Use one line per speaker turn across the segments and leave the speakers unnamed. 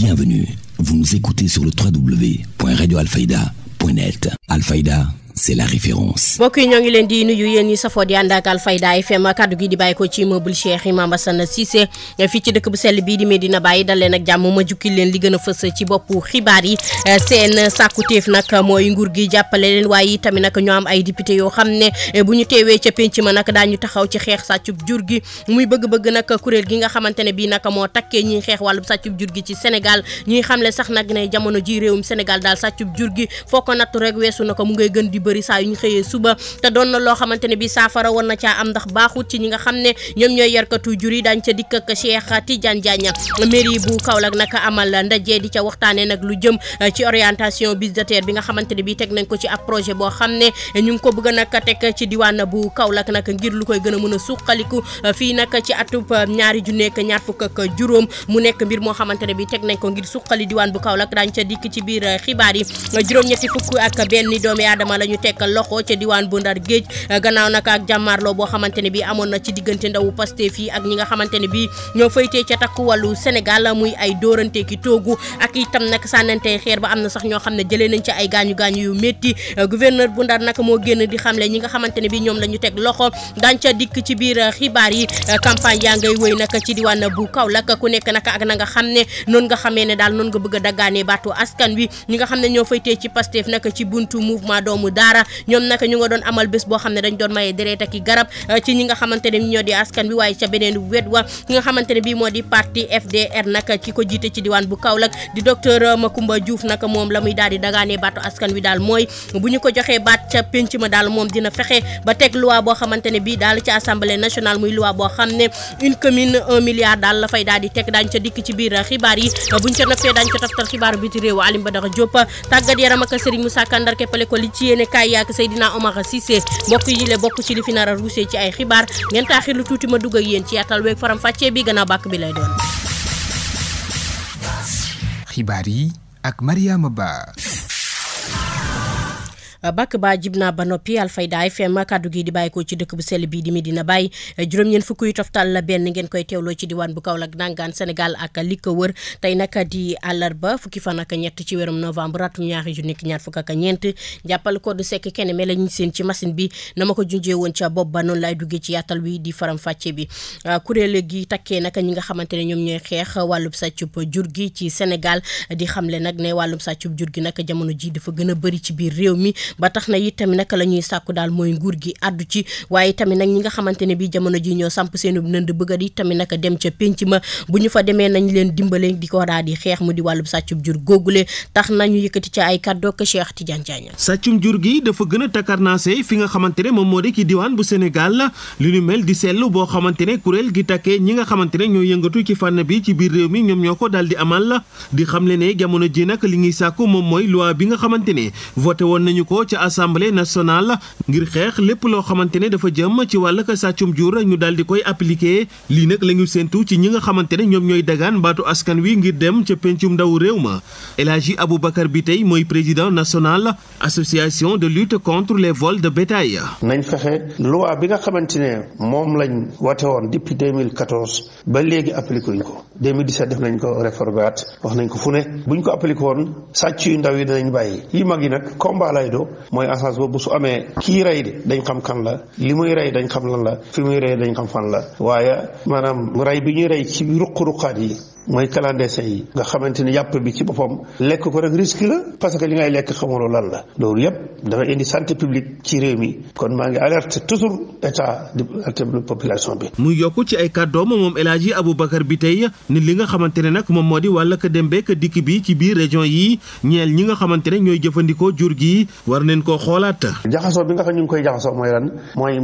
Bienvenue, vous nous écoutez sur le www.radioalfayda.net. Alfayda, c'est la référence.
mbokk yi ñoo ngi leen di nuyu yéen ñi safoo di ànd ak Alfayda FM kaddu gi di bàyyi ko ci immeuble Cheikh Imam Assane Cissé fii ci dëkk bu sell bii di Medina Baye dal leen ak jàmm ma jukki leen li gën a fës ci boppu xibaar yi. seen sàkkuteef nag mooy nguur gi jàppale leen waaye tamit nag ñoo am ay député yoo xam ne bu ñu teewee ca penc ma nag daañu taxaw ci xeex sàccub jur gi muy bëgg-bëgg nag kuréel gi nga xamante ne bii nag moo takkee ñuy xeex wàllum sàccub jur gi ci Sénégal ñuy xamle sax nag ne jamono ji réewum Sénégal daal sàccub jur gi foo ko nattu rek weesu na ko mu ngay gën di bëri saa yu ñu xëyee suba te doon na loo xamante ne bi saafara war na caa am ndax baaxut ci ñi nga xam ne ñoom ñooy yarkatu jur yi daañ ca dikk ak Cheikh Tidiane Diagne. mairie bu Kaolack nag amal ndaje di ca waxtaanee nag lu jëm ci orientation budgétaire bi nga xamante ne bi teg nañ ko ci ab projet boo xam ne ñu ngi ko bëgg nag teg ci diwaan bu Kaolack nag ngir lu koy gën a mën a suqaliku fii nag ci atub 2025 mu nekk mbir moo xamante ne bi teg nañ ko ngir suqali diwaan bu Kaolack daañ ca dikk ci biir xibaar yi. juróom-ñetti fukk ak benn doomi aadama la ñu teg loxo ca diwaan bu Ndar Géej gannaaw nag ak jàmmaarloo boo xamante ne bi amoon na ci diggante ndawu Pastef yi ak ñi nga xamante ne bi ñoo faytee ca takku wàllu Sénégal muy ay dóorante ki toogu ak itam nag sànnante xeer ba am na sax ñoo xam ne jëlee nañ ci ay gaañu-gaañu yu métti gouverneur bu Ndar nag moo génn di xamle ñi nga xamante ne bi ñoom la ñu teg loxo daañ ca dikk ci biir xibaar yi. campagne yaa ngay wëy nag ci diwaan bu Kaolack ku nekk nag ak na nga xam ne noonu nga xamee ne daal noonu nga bëgg a daggaane baatu askan wi ñi nga xam ne ñoo faytee ci Pastef nag ci buntu mouvement doomu daara ñoom nag ñu nga doon amal bés boo xam ne dañ doon maye deret ak i garab ci ñi nga xamante ne ñoo di askan bi waaye ca beneen wet wa ki nga xamante ne bii moo di parti FDR nag ki ko jiite ci diwaan bu Kaolack di docteur Macoumba Diouf nag moom la muy daal di dagaanee baatu askan wi daal mooy bu ñu ko joxee baat ca penc ma daal moom dina fexe ba teg loi boo xamante ne bii daal ci assemblée nationale muy loi boo xam ne une commune 1 milliard daal la fay daal di teg daañu ca dikk ci biir xibaar yi buñ ca noppee daañu ca toftal xibaaru biti réew Alim Badara Diop tàggat yaram ak Serigne Moussa Kandar keppale ko li ci yéene kaay yaak Seydina Omar Cissé mbokk yi le bokk ci li fi nar a ruusee ci ay xibaar ngeen taaxir lu tuuti ma dugg ak yéen ci yaatal weeg faram fàccee bi gannaaw bàkk bi lay doon.
xibaar yi ak Mariama Ba.
bàkk ba jib naa ba noppi Alfayda FM kaddu gi di bàyyi ko ci dëkk bu sell bii di Medina Baye juróom-ñeent fukk yu toftal la benn ngeen koy teewloo ci diwaan bu Kaolack nangaan Sénégal ak li ko wër tey nag di àllarba fukki fan ak ñett ci weerum novembre atum 2024 jàppal ko du sekk kenn me la ñu seen ci machine bi na ma ko junjee woon ca bopp ba noonu lay duggee ci yaatal wi di faram fàcce bi kuréel gi takkee nag ñi nga xamante ne ñoom ñooy xeex wàllum sàccub jur gi ci Sénégal di xamle nag ne wàllum sàccub jur gi nag jamono ji dafa gën a bëri ci biir réew mi ba tax na it tamit nag la ñuy sàkku daal mooy nguur gi àddu ci waaye tamit nag ñi nga xamante ne bi jamono ji ñoo samp seenu nënd bëgga di tamit nag dem ca pénc ma bu ñu fa demee nañ leen dimbale di ko daal di xeex mu di wàllum sàccum jur góogule tax nañu yëkkati ci ay kàddu ak Cheikh Tidiane Diagne.
sàccum jur gi dafa gën a takarnaase fi nga xamante ne moom moo di ci diwaan bu Sénégal li ñu mel di seetlu boo xamante ne kuréel gi takkee ñi nga xamante ne ñoo yëngatu ci fànn bi ci biir réew mi ñoom ñoo ko daal di amal di xamle ne jamono ji nag li ñuy sàkku moom mooy loi bi nga xamante ne voté woon nañu ko ci assemblée nationale ngir xeex lépp loo xamante ne dafa jëm ci wàll ka sàccum jur ñu daal di koy appliqué lii nag la ñu séentu ci ñi nga xamante ne ñoom ñooy dagaan baatu askan wi ngir dem ca pencum ndaw réew ma El Hadji Aboubacar Biteye mooy président national association de lutte contre les vols de bétail.
nañ fexe loi bi nga xamante ne moom lañ wote woon depuis 2014 ba léegi appliqué wuñ ko 2017 def nañ ko réformaat wax nañ ko fu ne buñ ko appliqué woon sàcc yu ndaw yi dinañ bàyyi yi mag yi nag combat lay do mooy assance boobu su amee kii rey de dañ xam kan la li muy rey dañ xam lan la fi muy rey dañ xam fan la waaye maanaam rey bi ñuy rey ci ruq-ruqaat yi mooy clandestin yi nga xamante ni yàpp bi ci boppam lekk ko rek risque la parce que li ngay lekk xamuloo lan la loolu yëpp dafa indi santé publique ci réew mi kon maa ngi alerte toujours état di alerte population bi.
muy yokk ci ay kàddoom moom El Hadji Aboubacar Biteye ni li nga xamante ne nag moom moo di wàll ka dem beek dikk bi ci biir région yi ñeel ñi nga xamante ne ñooy jëfandikoo jur gi war nañ koo xoolaat.
jaxasoo bi nga xam ñu ngi koy jaxasoo mooy lan mooy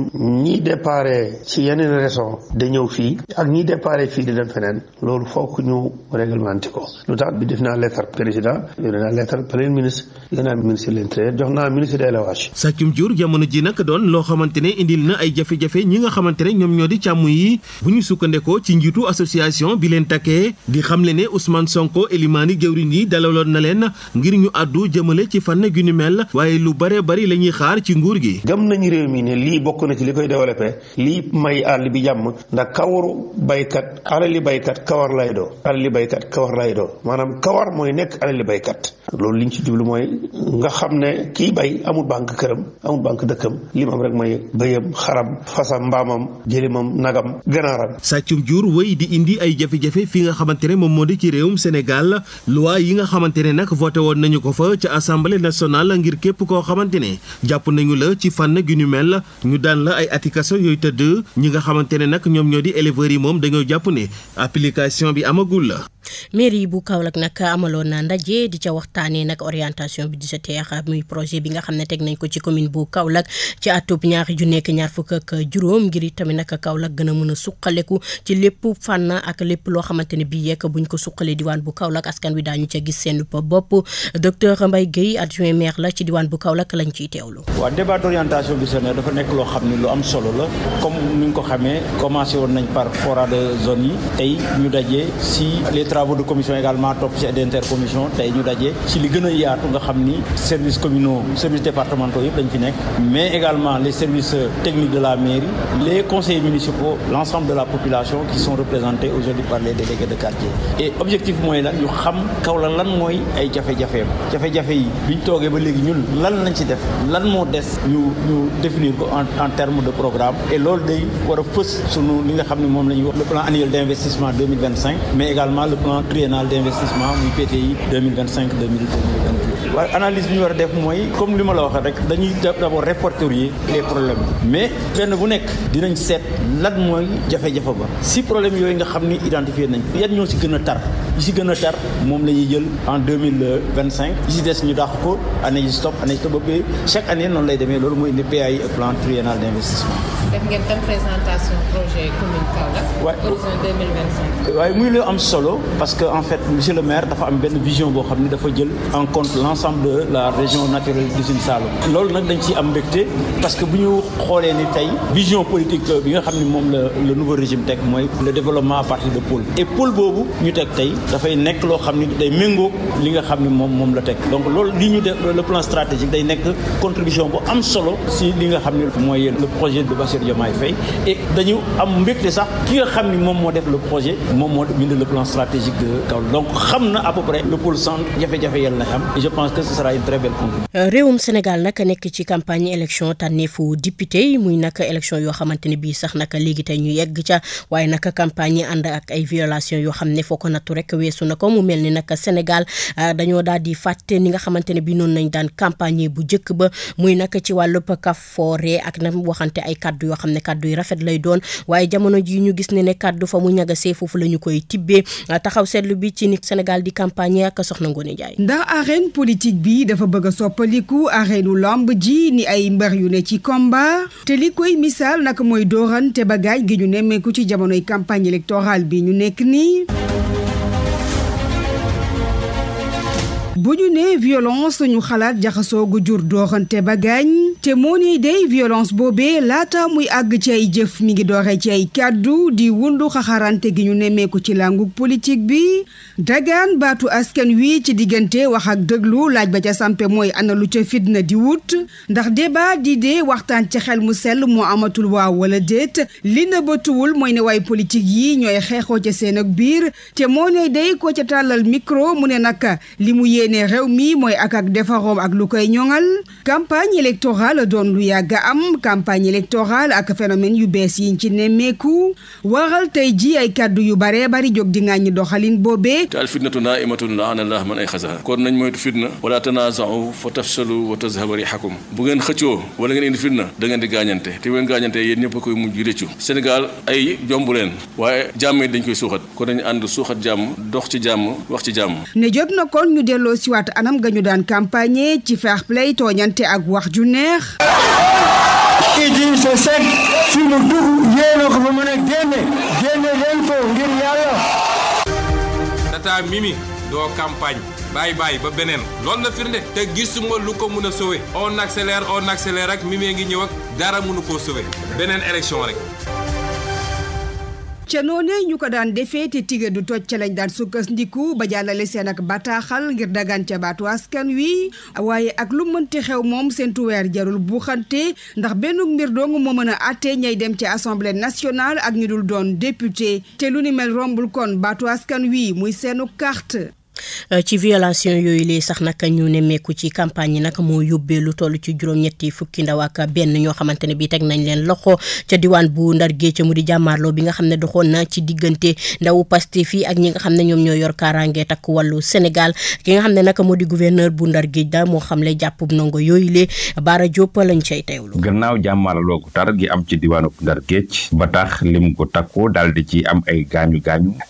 ñi déparé ci yeneen région da ñëw fii ak ñi déparé fii di dem feneen loolu fokk ñu réglementé ko lu tax bi def naa lettre président yónnee naa lettre premier ministre yónnee naa ministre de l'intérieur jox naa ministre de l'élevage.
sàccum jur jamono ji nag doon loo xamante ne indil na ay jafe-jafe ñi nga xamante ne ñoom ñoo di càmm yi bu ñu sukkandekoo ci njiitu association bi leen takkee di xamle ne Ousmane Sonko Elimani jëwriñ yi dalaloon na leen ngir ñu àddu jëmale ci fànn gu ni mel waaye lu bare bari la ñuy xaar ci nguur gi.
gëm nañu réew mi ne lii bokk na ci li koy développé lii may àll bi jàmm ndax kawaru baykat alali baykat kawar lay doo alali baykat kawar lay doon maanaam kawar mooy nekk alali baykat loolu liñ ci jublu mooy nga xam ne kii bay amul banque këram amul banque dëkkam li mu am rek mooy bëyam xaram fasam mbaamam jëlimam nagam ganaaram.
sàccum jur wéy di indi ay jafe-jafe fi nga xamante ne moom moo di ci réewum Sénégal loi yi nga xamante ne nag voté woon nañu ko fa ca assemblée nationale ngir képp koo xamante ne jàpp nañu la ci fànn gi ñu mel ñu daan la ay ati kaso yooyu tëdd ñi nga xamante ne nag ñoom ñoo di éleveurs yi moom dañoo jàpp ne application bi amagul la.
mairie bu Kaolack nag amaloon na ndaje di ca waxtaanee nag orientation budgétaire muy projet bi nga xam ne teg nañ ko ci commune bu Kaolack ci atub ñaar fukk ak juróom ngir tamit nag Kaolack gën a mën a suqaleku ci lépp fànn ak lépp loo xamante ne bii yekk buñ ko suqalee diwaan bu Kaolack askan wi daañu ca gis seen bopp docteur Mbaye Guèye adjoint maire la ci diwaan bu Kaolack lañ ciy teewlu.
waaw débat d'orientation budgétaire dafa nekk loo xam ne lu am solo la comme ni nga ko xamee commencé woon nañ par fora de zone yi tey ñu dajee si les travaux de commission également topp ci d'intercommission tey ñu dajee ci li gën a yaatu nga xam ni services communaux services départementaux yëpp dañ fi nekk mais également les services techniques de la mairie les conseillers municipaux l'ensemble de la population qui sont représentés aujourd'hui par les délégués de quartier et objectif mooy lan ñu xam Kaolack lan mooy ay jafe-jafeem jafe-jafe yi biñ toogee ba léegi ñun lan lañ ci def lan moo des ñu définir ko en termes de programme et loolu day war a fës sunu li nga xam ne moom la ñuy wax le plan annuel d'investissement 2025 mais également le plan triennal d'investissement muy PTI 2025-2028 waaye analyse bi ñu war a def mooy comme li ma la waxee rek dañuy d'abord répertorier les problèmes mais benn bu nekk dinañ seet lan mooy jafe-jafe ba si problème yooyu nga xam ni identifié nañ yan ñoo si gën a tar yi si gën a tar moom la ñuy jël en 2025 yi si des ñu dàq ko année yi stop ba chaque année noonu lay demee loolu mooy indi PAI plan triennal d'investissement.
def ngeen tam présentation projet commune Kaolack. horizon 2025.
waaye muy lu am solo parce que en fait monsieur le maire dafa am benn vision boo xam ni dafa jël en compte l'ensemble de la région naturelle du Sine Saloum loolu nag dañ ciy am mbégte parce que bu ñu xoolee ni tey vision politique bi nga xam ni moom la le nouveau régime teg mooy le développement à partir de pôle et pôle boobu ñu teg tey dafay nekk loo xam ni day méngoo li nga xam ni moom la teg donc loolu li ñu def le plan stratégique day nekk contribution bu am solo si li nga xam ni mooy le projet de Bassirou Diomaye Faye et dañu am mbégte sax ki nga xam ni moom moo def le projet moom moo bind le plan stratégique de Kaolack donc xam na à peu près le pôle centre jafe-jafe yàlla na xam et je pense que ce sera une très belle contribution.
réewum Sénégal nag nekk ci campagne élection tànneefu député muy nag élection yoo xamante ne bii sax nag léegi tey ñu yegg ca waaye nag campagne yi ànd ak ay violation yoo xam ne foo ko nattu rek weesu na ko mu mel ni nag Sénégal dañoo daal di fàtte ni nga xamante ne bii noonu nañ daan campagne bu njëkk ba muy nag ci wàllub kafoore ak na waxante ay kaddu yoo xam ne kaddu yu rafet lay doon waaye jamono ji ñu gis ne kaddu fa mu ñagasee foofu la ñu koy tibbee taxaw seetlu bi ci nit Sénégal di campagne ak Soxna Ngoné Ndiaye.
ndax arène politique bi dafa bëgg a soppaliku arène lamb ji ni ay mbër yu ne ci combat te li koy misaal nag mooy doorante ba gaaj gi ñu nemmeeku ci jamonoy campagne électorale bi ñu nekk nii. bu ñu nee violence ñu xalaat jaxasoo gu jur dooxante ba gaañ te moo ni day violence boobee laata muy àgg ci ay jëf mi ngi dooree ci ay kàddu di wundu xaxarante gi ñu nemmeeku ci langu politique bi dagaan baatu askan wi ci diggante wax ak dëglu laaj ba ca sampe mooy ana lu ca fitna di wut ndax débat di dee waxtaan ci xel mu sell moo amatul waaw wala déet li na bëtuwul mooy ne waay politique yi ñooy xeexoo ca seen ak biir te moo ne day ko ca tàllal micro mu ne nag li mu ne réew mi mooy ak defaroom ak lu koy ñoŋal campagne électorale doon lu yàgg am campagne électorale ak phénomène yu bees yiñ ci nemmeeku waral tey ji ay kàddu yu baree bari jóg di ŋàññi doxalin boobee
te al fitnatu naa'imatun la'ana Allahu man ayqazaha kon nañ moytu fitna wala tanaaza'u fa tafshalu wa tazhaba riihukum bu ngeen xëccoo wala ngeen indi fitna da ngeen di gaañante te bu ngeen gaañante yéen ñëpp a koy mujj rëccu Sénégal ay jombu leen waaye jàmm yi dañ koy suuxat kon nañu ànd suuxat jàmm dox ci jàmm wax ci jàmm
ne jot na kon ñu delloo si waat anam ga ñu daan campagne ci fair play tooñante ak wax ju neex
Idrissa Seck fi mu dugg yéena ko fa mën a génne leen ko ngir yàlla
Tata Mimi doo campagne bàyyi ba beneen loolu na firnde te gisuma lu ko mën a sauver on accélère ak Mimi ngi ñëw ak dara mënu koo sauver beneen élection rek
ca noonee ñu ko daan defee te tigga du toj ca lañ daan sukkandiku ba jàllale seen ak bataaxal ngir dagaan ca baatu askan wi waaye ak lu mënti xew moom seen tuweer jarul buuxante ndax benn mbir dong moo mën a àtte ñay dem ci assemblée nationale ak ñu dul doon député te lu ni mel rombul kon baatu askan wi muy seenu carte.
ci violation yooyu lee sax nag ñu nemmeeku ci campagne yi nag moo yóbbee lu toll ci juróom-ñetti fukki ndaw ak benn ñoo xamante ne bii teg nañ leen loxo ca diwaan bu Ndar Géej mu di jàmmaarloo bi nga xam ne doxoon na ci diggante ndawu Pastef yi ak ñi nga xam ne ñoom ñoo yor kaaraange takk wàllu Sénégal ki nga xam ne nag moo di gouverneur bu Ndar Géej da moo xam le jàpp ndongo yooyu lee Bara Diop lañ cay teewlu.
gannaaw jàmmaarloo gu tar gi am ci diwaanu Ndar Géej ba tax lim ko takku daal di ci am ay gaañu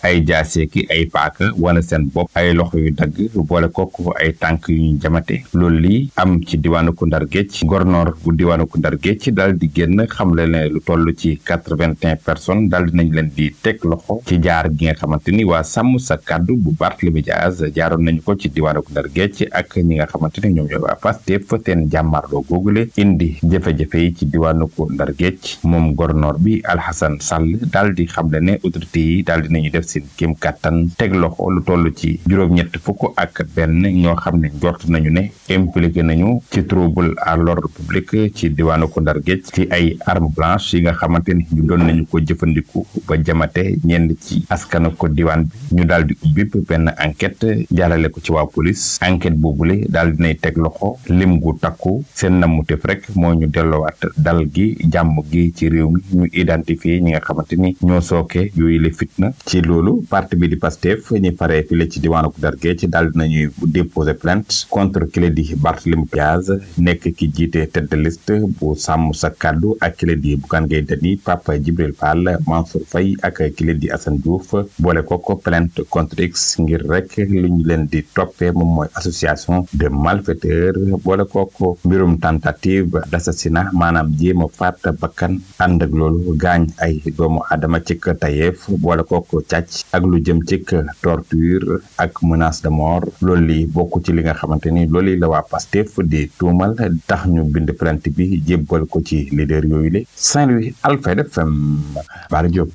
ay jaaseeki ay paaka wala seen bopp ay loxo yu dagg boole kooku ay tànk yu ñu jamate loolu lii am ci diwaanu Ndar Géej gornoor bu diwaanu Ndar Géej daal di génn xamle ne lu toll ci 81 personnes daal di nañ leen di teg loxo ci jaar gi nga xamante ni waa sàmm sa kàddu bu Barthélémy Dias jaaroon nañu ko ci diwaanu Ndar Géej ak ñi nga xamante ni ñoom ñooy waa Pastef seen jàmmarloo googule indi jafe-jafe yi ci diwaanu Ndar Géej moom gornoor bi Alhassane Sall daal di xamle ne autorité yi daal di nañu def seen kéem kàttan teg loxo lu toll ci juróom-ñett fukk ak benn ñoo xam ne njort nañu ne impliqué nañu ci trouble à l'ordre public ci diwaanu Ndar Géej ci ay armes blanches yi nga xamante ni ñu doon nañu ko jëfandiku ba jamate ñenn ci askanu ko diwaan bi ñu daal di ubbi benn enquête jàllale ko ci waa police enquête boobule daal dinay teg loxo lim gu takku seen namutef rek moo ñu delloowaat dal gi jàmm gi ci réew mi ñu identifier ñi nga xamante ni ñoo sooke yooyu la fitna ci loolu parti bi di Pastef ñi paree file ci diwaanu Ndar Géej daal dinañuy déposer plainte contre ki la di Barthélémy Dias nekk ki jiite tête de liste bu sàmm sa kàddu ak ki la di Bougane Gueye Dany Papa Djibril Fall Mansour Faye ak ki la di Assane Diouf boole ko plainte contre X ngir rek li ñu leen di toppee moom mooy association de malfaiteurs boole ko mbirum tentative d'assassinat maanaam jéem a faat bakkan ànd ak loolu gaañ ay doomu aadama ci tayeef boole ko càcc ak lu jëm ci torture ak menace de mort loolu li bokk ci li nga xamante ni loolu la waa Pastef di tuumal tax ñu bind plainte bi jébbal ko ci leader yooyu le Saint-Louis Alfayda FM Bara Diop.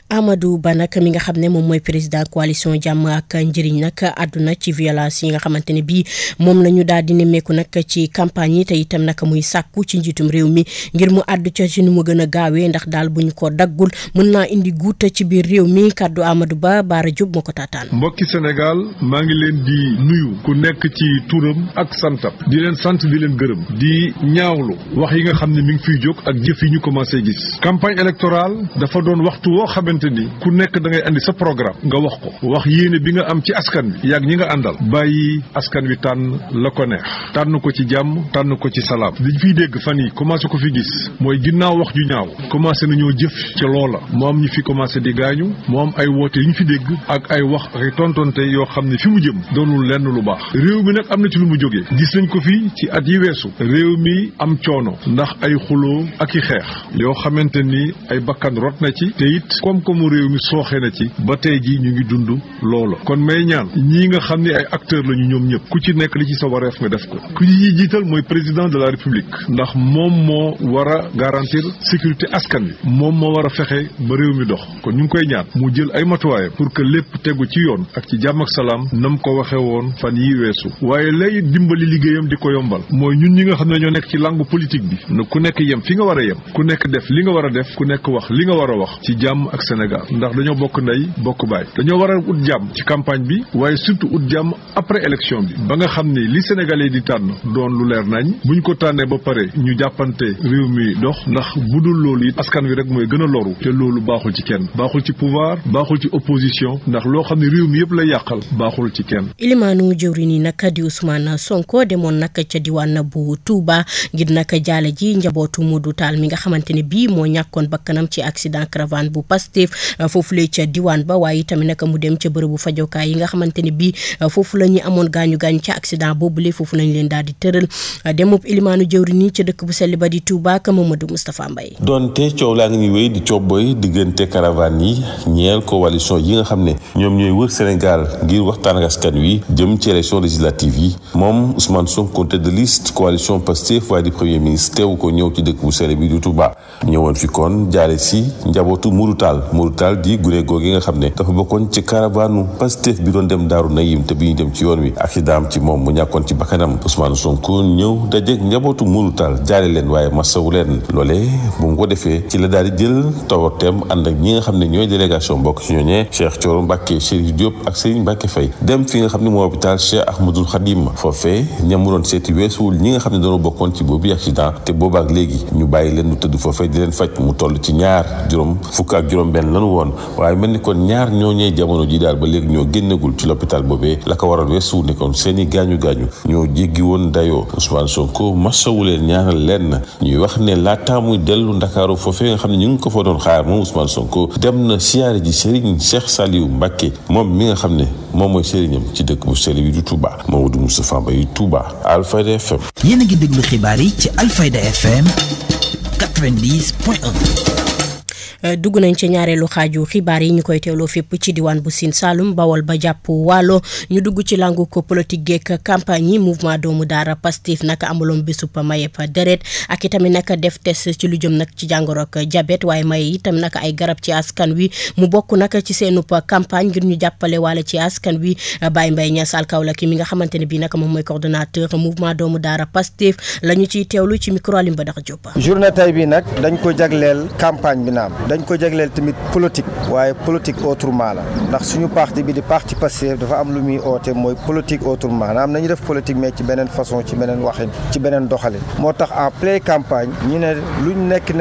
Amadou Ba nag mi nga xam ne moom mooy président coalition jàmm ak njëriñ nag àdduna ci violence yi nga xamante ne bii moom la ñu daal di nemmeeku nag ci campagne yi te itam nag muy sàkku ci njiitum réew mi ngir mu àddu ca ci nu mu gën a gaawee ndax daal bu ñu ko daggul mën naa indi guuta ci biir réew mi kàddu Amadou Ba Bara Diop moo ko taataan.
mbokki Sénégal maa ngi leen di nuyu ku nekk ci turam ak santam di leen sant di leen gërëm di ñaawlu wax yi nga xam ne mi ngi fiy jóg ak jëf yi ñu commencé gis campagne électorale dafa doon waxtu woo xamante ni ku nekk da ngay andi sa programme nga wax ko wax yéene bi nga am ci askan wi yaag ñi nga àndal bàyyi askan wi tànn la ko neex tànn ko ci jàmm tànn ko ci salaam liñ fiy dégg fan yi commencé ko fi gis mooy ginnaaw wax ju ñaaw commencé nañoo jëf ca loola moo am ñu fi commencé di gaañu moo am ay woote yu ñu fi dégg ak ay wax ak tontonte yoo xam ne fi mu jëm doonul lenn lu baax réew mi nag am na ci lu mu jógee gis nañ ko fi ci at yi weesu réew mi am coono ndax ay xuloo ak i xeex yoo xamante ni ay bakkan rot na ci te it koom-koomu réew mi sooxe na ci ba tey ji ñu ngi dund loolu kon may ñaan ñii nga xam ne ay acteurs lañu ñoom ñëpp ku ci nekk li ci sa wareef nga def ko ku ñuy jiital mooy président de la république ndax moom moo war a garantir sécurité askan wi moom moo war a fexe ba réew mi dox kon ñu ngi koy ñaan mu jël ay matuwaayam pour que lépp tegu ci yoon ak ci jàmm ak salaam nam ko waxe woon fan yi weesu waaye lay dimbali liggéeyam di ko yombal mooy ñun ñi nga xam ne ñoo nekk ci langue politique bi na ku nekk yem fi nga war a yem ku nekk def li nga war a def ku nekk wax li nga war a wax ci jàmm ak Sénégal ndax dañoo bokk ndey bokk baay dañoo war a ut jàmm ci campagne bi waaye surtout ut jàmm après élection bi ba nga xam ni li Sénégalais di tànn doon lu leer nañ buñ ko tànnee ba pare ñu jàppante réew mi dox ndax bu dul loolu it askan wi rek mooy gën a loru te loolu baaxul ci kenn baaxul ci pouvoir baaxul ci opposition ndax loo xam ne réew mi yëpp lay yàqal baaxul ci kenn.
ilimaanu jëwriñ yi nag di Ousmane Sonko demoon nag ca diwaan bu Touba ngir nag jaale ji njabootu Modou Tall mi nga xamante ne bii moo ñàkkoon bakkanam ci accident caravane bu Pastef foofu la ca diwaan ba waaye tamit nag mu dem ca bërëbu fajokaay yi nga xamante ne bii foofu la ñu amoon gaañu ca accident boobule foofu lañ leen daal di tëral demub ilimaanu jëwriñ yi ca dëkk bu sell ba di Touba ak Mamadou Moustapha Mbaye.
donte coow laa ngi ñuy wéy di cooboy diggante caravane yi ñeel coalition yi nga xam ne ñoom ñooy wër Sénégal ngir waxtaan ak askan wi jëm ci élection législative yi moom Ousmane Sonko tête de liste coalition Pastef waaye di premier ministre teewu ko ñëw ci dëkk bu sell bi du Touba ñëwoon fi kon jaare si njabootu Modou Tall di gune googu nga xam ne dafa bokkoon ci caravane Pastef bi doon dem Daaru Nayim te bi ñu dem ci yoon wi accident ci moom mu ñàkkoon ci bakkanam Ousmane Sonko ñëw dajeeg njabootu Modou Tall jaare leen waaye masawu leen loolee bu mu ko defee ci la daal di jël tawateem ànd ak ñi nga xam ne ñooy délégation bokk ci ñooñee Cheikh Thioro Mbacké Chérif Diop ak Serigne Mbacké Faye dem fi nga xam ne moo hôpital Cheikh Ahmadoul Khadim foofee ñamu doon seeti weesuwul ñi nga xam ne dañoo bokkoon ci boobu accident te boobaak léegi ñu bàyyi leen ñu tëdd foofee di leen faj mu toll ci fukk ak juróom-benn lanu woon waaye mel ni kon ñaar ñooñee jamono ji daal ba léegi ñoo génnagul ci l'hôpital boobee la ko waral weesuwul ne kon seeni gaañu-gaañu ñoo jéggi woon dayoo Ousmane Sonko masawu leen ñaanal leen ñuy wax ne laata muy dellu Ndakaaru foofee nga xam ne ñu ngi ko fa doon xaar moom Ousmane Sonko dem na siyaare ji Serigne Cheikh Saliou Mbacké moom mi nga xam ne moom mooy sëriñam ci dëkk bu sell bi du Touba Mamadou Moustapha Mbaye Touba Alfayda FM.
yéen a ngi déglu xibaar yi ci Alfayda FM 90.1.
dugg nañ ci ñaareelu xaaju xibaar yi ñu koy teewloo fépp ci diwaan bu Sine Saloum Bawol ba jàpp Waalo ñu dugg ci langu ko politique geek campagne yi mouvement doomu daara Pastef nag amaloon bésub mayeb deret ak itamit nag def test ci lu jëm nag ci jàngoro ak diabète waaye maye itam nag ay garab ci askan wi mu bokk nag ci seenub campagne ngir ñu jàppale wala ci askan wi Baye Mbaye Niass Alkaolaki mi nga xamante ne bii nag moom mooy coordonnateur mouvement doomu daara Pastef la ñu ciy teewlu ci micro Alim Badara Diop.
journée tey bi nag dañ ko jagleel campagne bi naam dañ ko jagleel tamit politique waaye politique autrement la ndax suñu parti bi di parti Pastef dafa am lu muy oote mooy politique autrement maanaam nañu def politique mais ci beneen façon ci beneen waxin ci beneen doxalin moo tax en pleine campagne ñu ne luñ nekk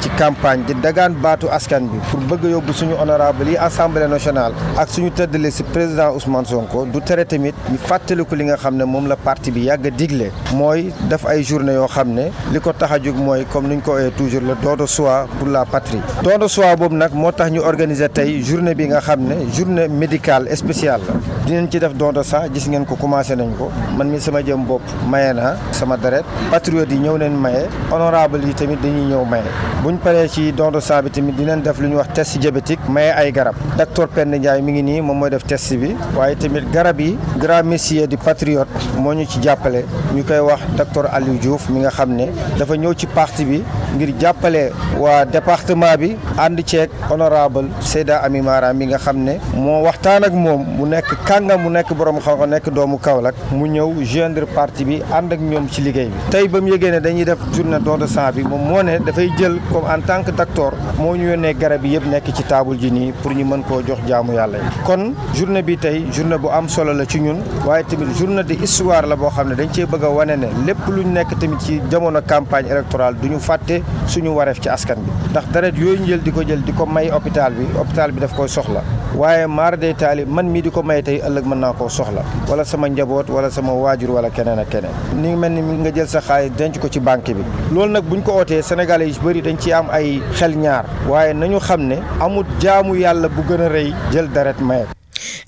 ci campagne di dagaan baatu askan bi pour bëgg a yóbbu suñu honorable yi assemblée nationale ak suñu tëdd liste président Ousmane Sonko du tere tamit ñu fàttaliku li nga xam ne moom la parti bi yàgg a digle mooy def ay journée yoo xam ne li ko tax a jóg mooy comme niñ ko ooyee toujours le don de soi pour la patrie don de soi boobu nag moo tax ñu organiser tey journée bi nga xam ne journée médicale spéciale la dinañ ci def don de sang gis ngeen ko commencé nañ ko man mi sama jëm bopp maye naa sama deret patriote yi ñëw nañ maye honorable yi tamit dañuy ñëw maye buñ paree ci don de sang bi tamit dinañ def lu ñuy wax test diabétique maye ay garab docteur Penda Ndiaye mi ngi nii moom mooy def test bi waaye tamit garab yi grand monsieur di patriote moo ñu ci jàppale ñu koy wax docteur Aliou Diouf mi nga xam ne dafa ñëw ci parti bi ngir jàppale waa département bi ànd ceeg honorable Seyda Ami Mara mi nga xam ne moo waxtaan ak moom mu nekk kàngam mu nekk borom xam-xam nekk doomu Kaolack mu ñëw joindre parti bi ànd ak ñoom ci liggéey bi tey ba mu yëgee ne dañuy def journée don de sang bi moom moo ne dafay jël comme en tant que docteur moo ñu yónnee garab yi yëpp nekk ci table ji nii pour ñu mën koo jox jaamu yàlla yi kon journée bi tey journée bu am solo la ci ñun waaye tamit journée de histoire la boo xam ne dañ cee bëgg a wane ne lépp luñ nekk tamit ci jamono campagne électorale du ñu fàtte suñu wareef ci askan bi ndax deret yooyu ñu jël di ko may hôpital bi daf koy soxla waaye maar day taali man mii di ko may tey ëllëg mën naa koo soxla wala sama njaboot wala sama waajur wala keneen ak keneen ni ngi mel ni nga jël sa xaalis denc ko ci banque bi loolu nag buñ ko ootee sénégalais yi bëri dañ ci am ay xel ñaar waaye nañu xam ne amul jaamu yàlla bu gën a rëy jël deret maye.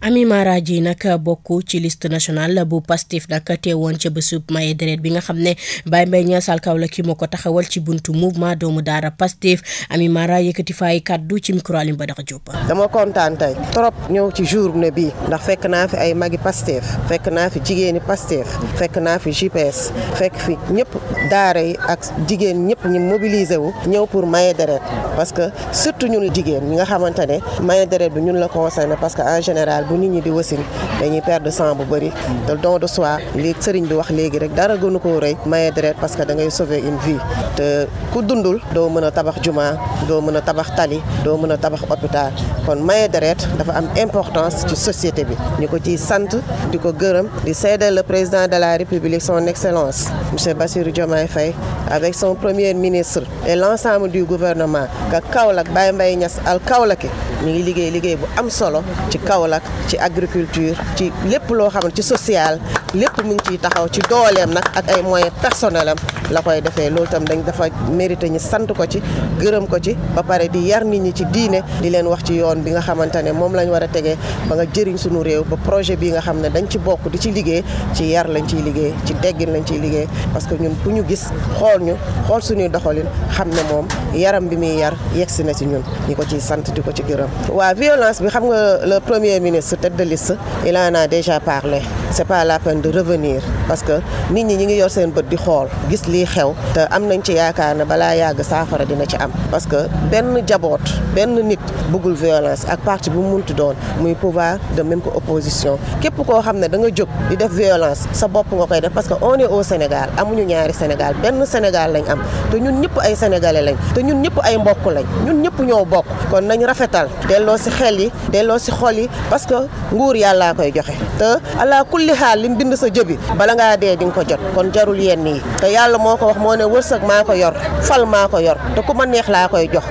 Ami Mara ji nag bokk ci liste nationale bu Pastef nag teewoon ca bésub maye deret bi nga xam ne Baye Mbaye Niass Alkaolaki moo ko taxawal ci buntu mouvement doomu daara Pastef Ami Mara yëkkati faay kaddu ci micro Alim Badara Diop.
dama kontaan tey trop ñëw ci journée bi ndax fekk naa fi ay magi Pastef fekk naa fi jigéeni Pastef fekk naa fi JPS fekk fi ñëpp daara yi ak jigéen ñëpp ñu mobiliser wu ñëw pour maye deret parce que surtout ñun jigéen ñi nga xamante ne maye deret bi ñun la concerné parce que en général bu nit ñi di wasin dañuy perdre sang bu bëri te don de soi li sëriñ bi wax léegi rek dara gënu koo rëy maye deret parce que da ngay sauver une vie te ku dundul doo mën a tabax juma doo mën a tabax tali doo mën a tabax hôpital kon maye deret dafa am importance ci société bi ñu ko ciy sant di ko gërëm di seedeel le président de la République son excellence monsieur Bassirou Diomaye Faye avec son premier ministre et l'ensemble du gouvernement que Kaolack Baye Mbaye Niass Alkaolaki ñu ngi liggéey bu am solo ci Kaolack ci agriculture ci lépp loo xam ne ci social lépp mu ngi ciy taxaw ci dooleem nag ak ay moyens personnels am la koy defee loolu tam dañ dafa mérité ñu sant ko ci gërëm ko ci ba pare di yar nit ñi ci diine di leen wax ci yoon bi nga xamante ne moom lañ war a tegee ba nga jëriñ suñu réew ba projet bi nga xam ne dañ ci bokk di ci liggéey ci yar lañ ciy liggéey ci teggin lañ ciy liggéey parce que ñun bu ñu gis xool suñuy doxalin xam ne moom yaram bi muy yar yegsi na ci ñun ñi ko ciy sant di ko ci gërëm. waa violence bi xam nga le premier ministre tête de liste il en a déjà parlé c'est pas la peine de revenir parce que nit ñi ngi yor seen bët di xool gis lii xew te am nañ ci yaakaar ne balaa yàgg saafara dina ci am parce que benn jaboot benn nit bëggul violence ak parti bu mu munti doon muy pouvoir de même que opposition képp koo xam ne da nga jóg di def violence sa bopp nga koy def parce que on est au Sénégal amuñu ñaari Sénégal benn Sénégal lañ am te ñun ñëpp ay sénégalais lañ te ñun ñëpp ay mbokk lañ ñun ñëpp ñoo bokk kon nañ rafetal delloo ci xel yi delloo ci xol yi parce que nguur yàllaa koy joxe te ala kulli xaal lim bind sa jëbi bala ngaa dee di nga ko jot kon jarul yenn yi te yàlla moo ko wax moo ne wërsëg maa ko yor fal maa ko yor te ku ma neex laa koy jox.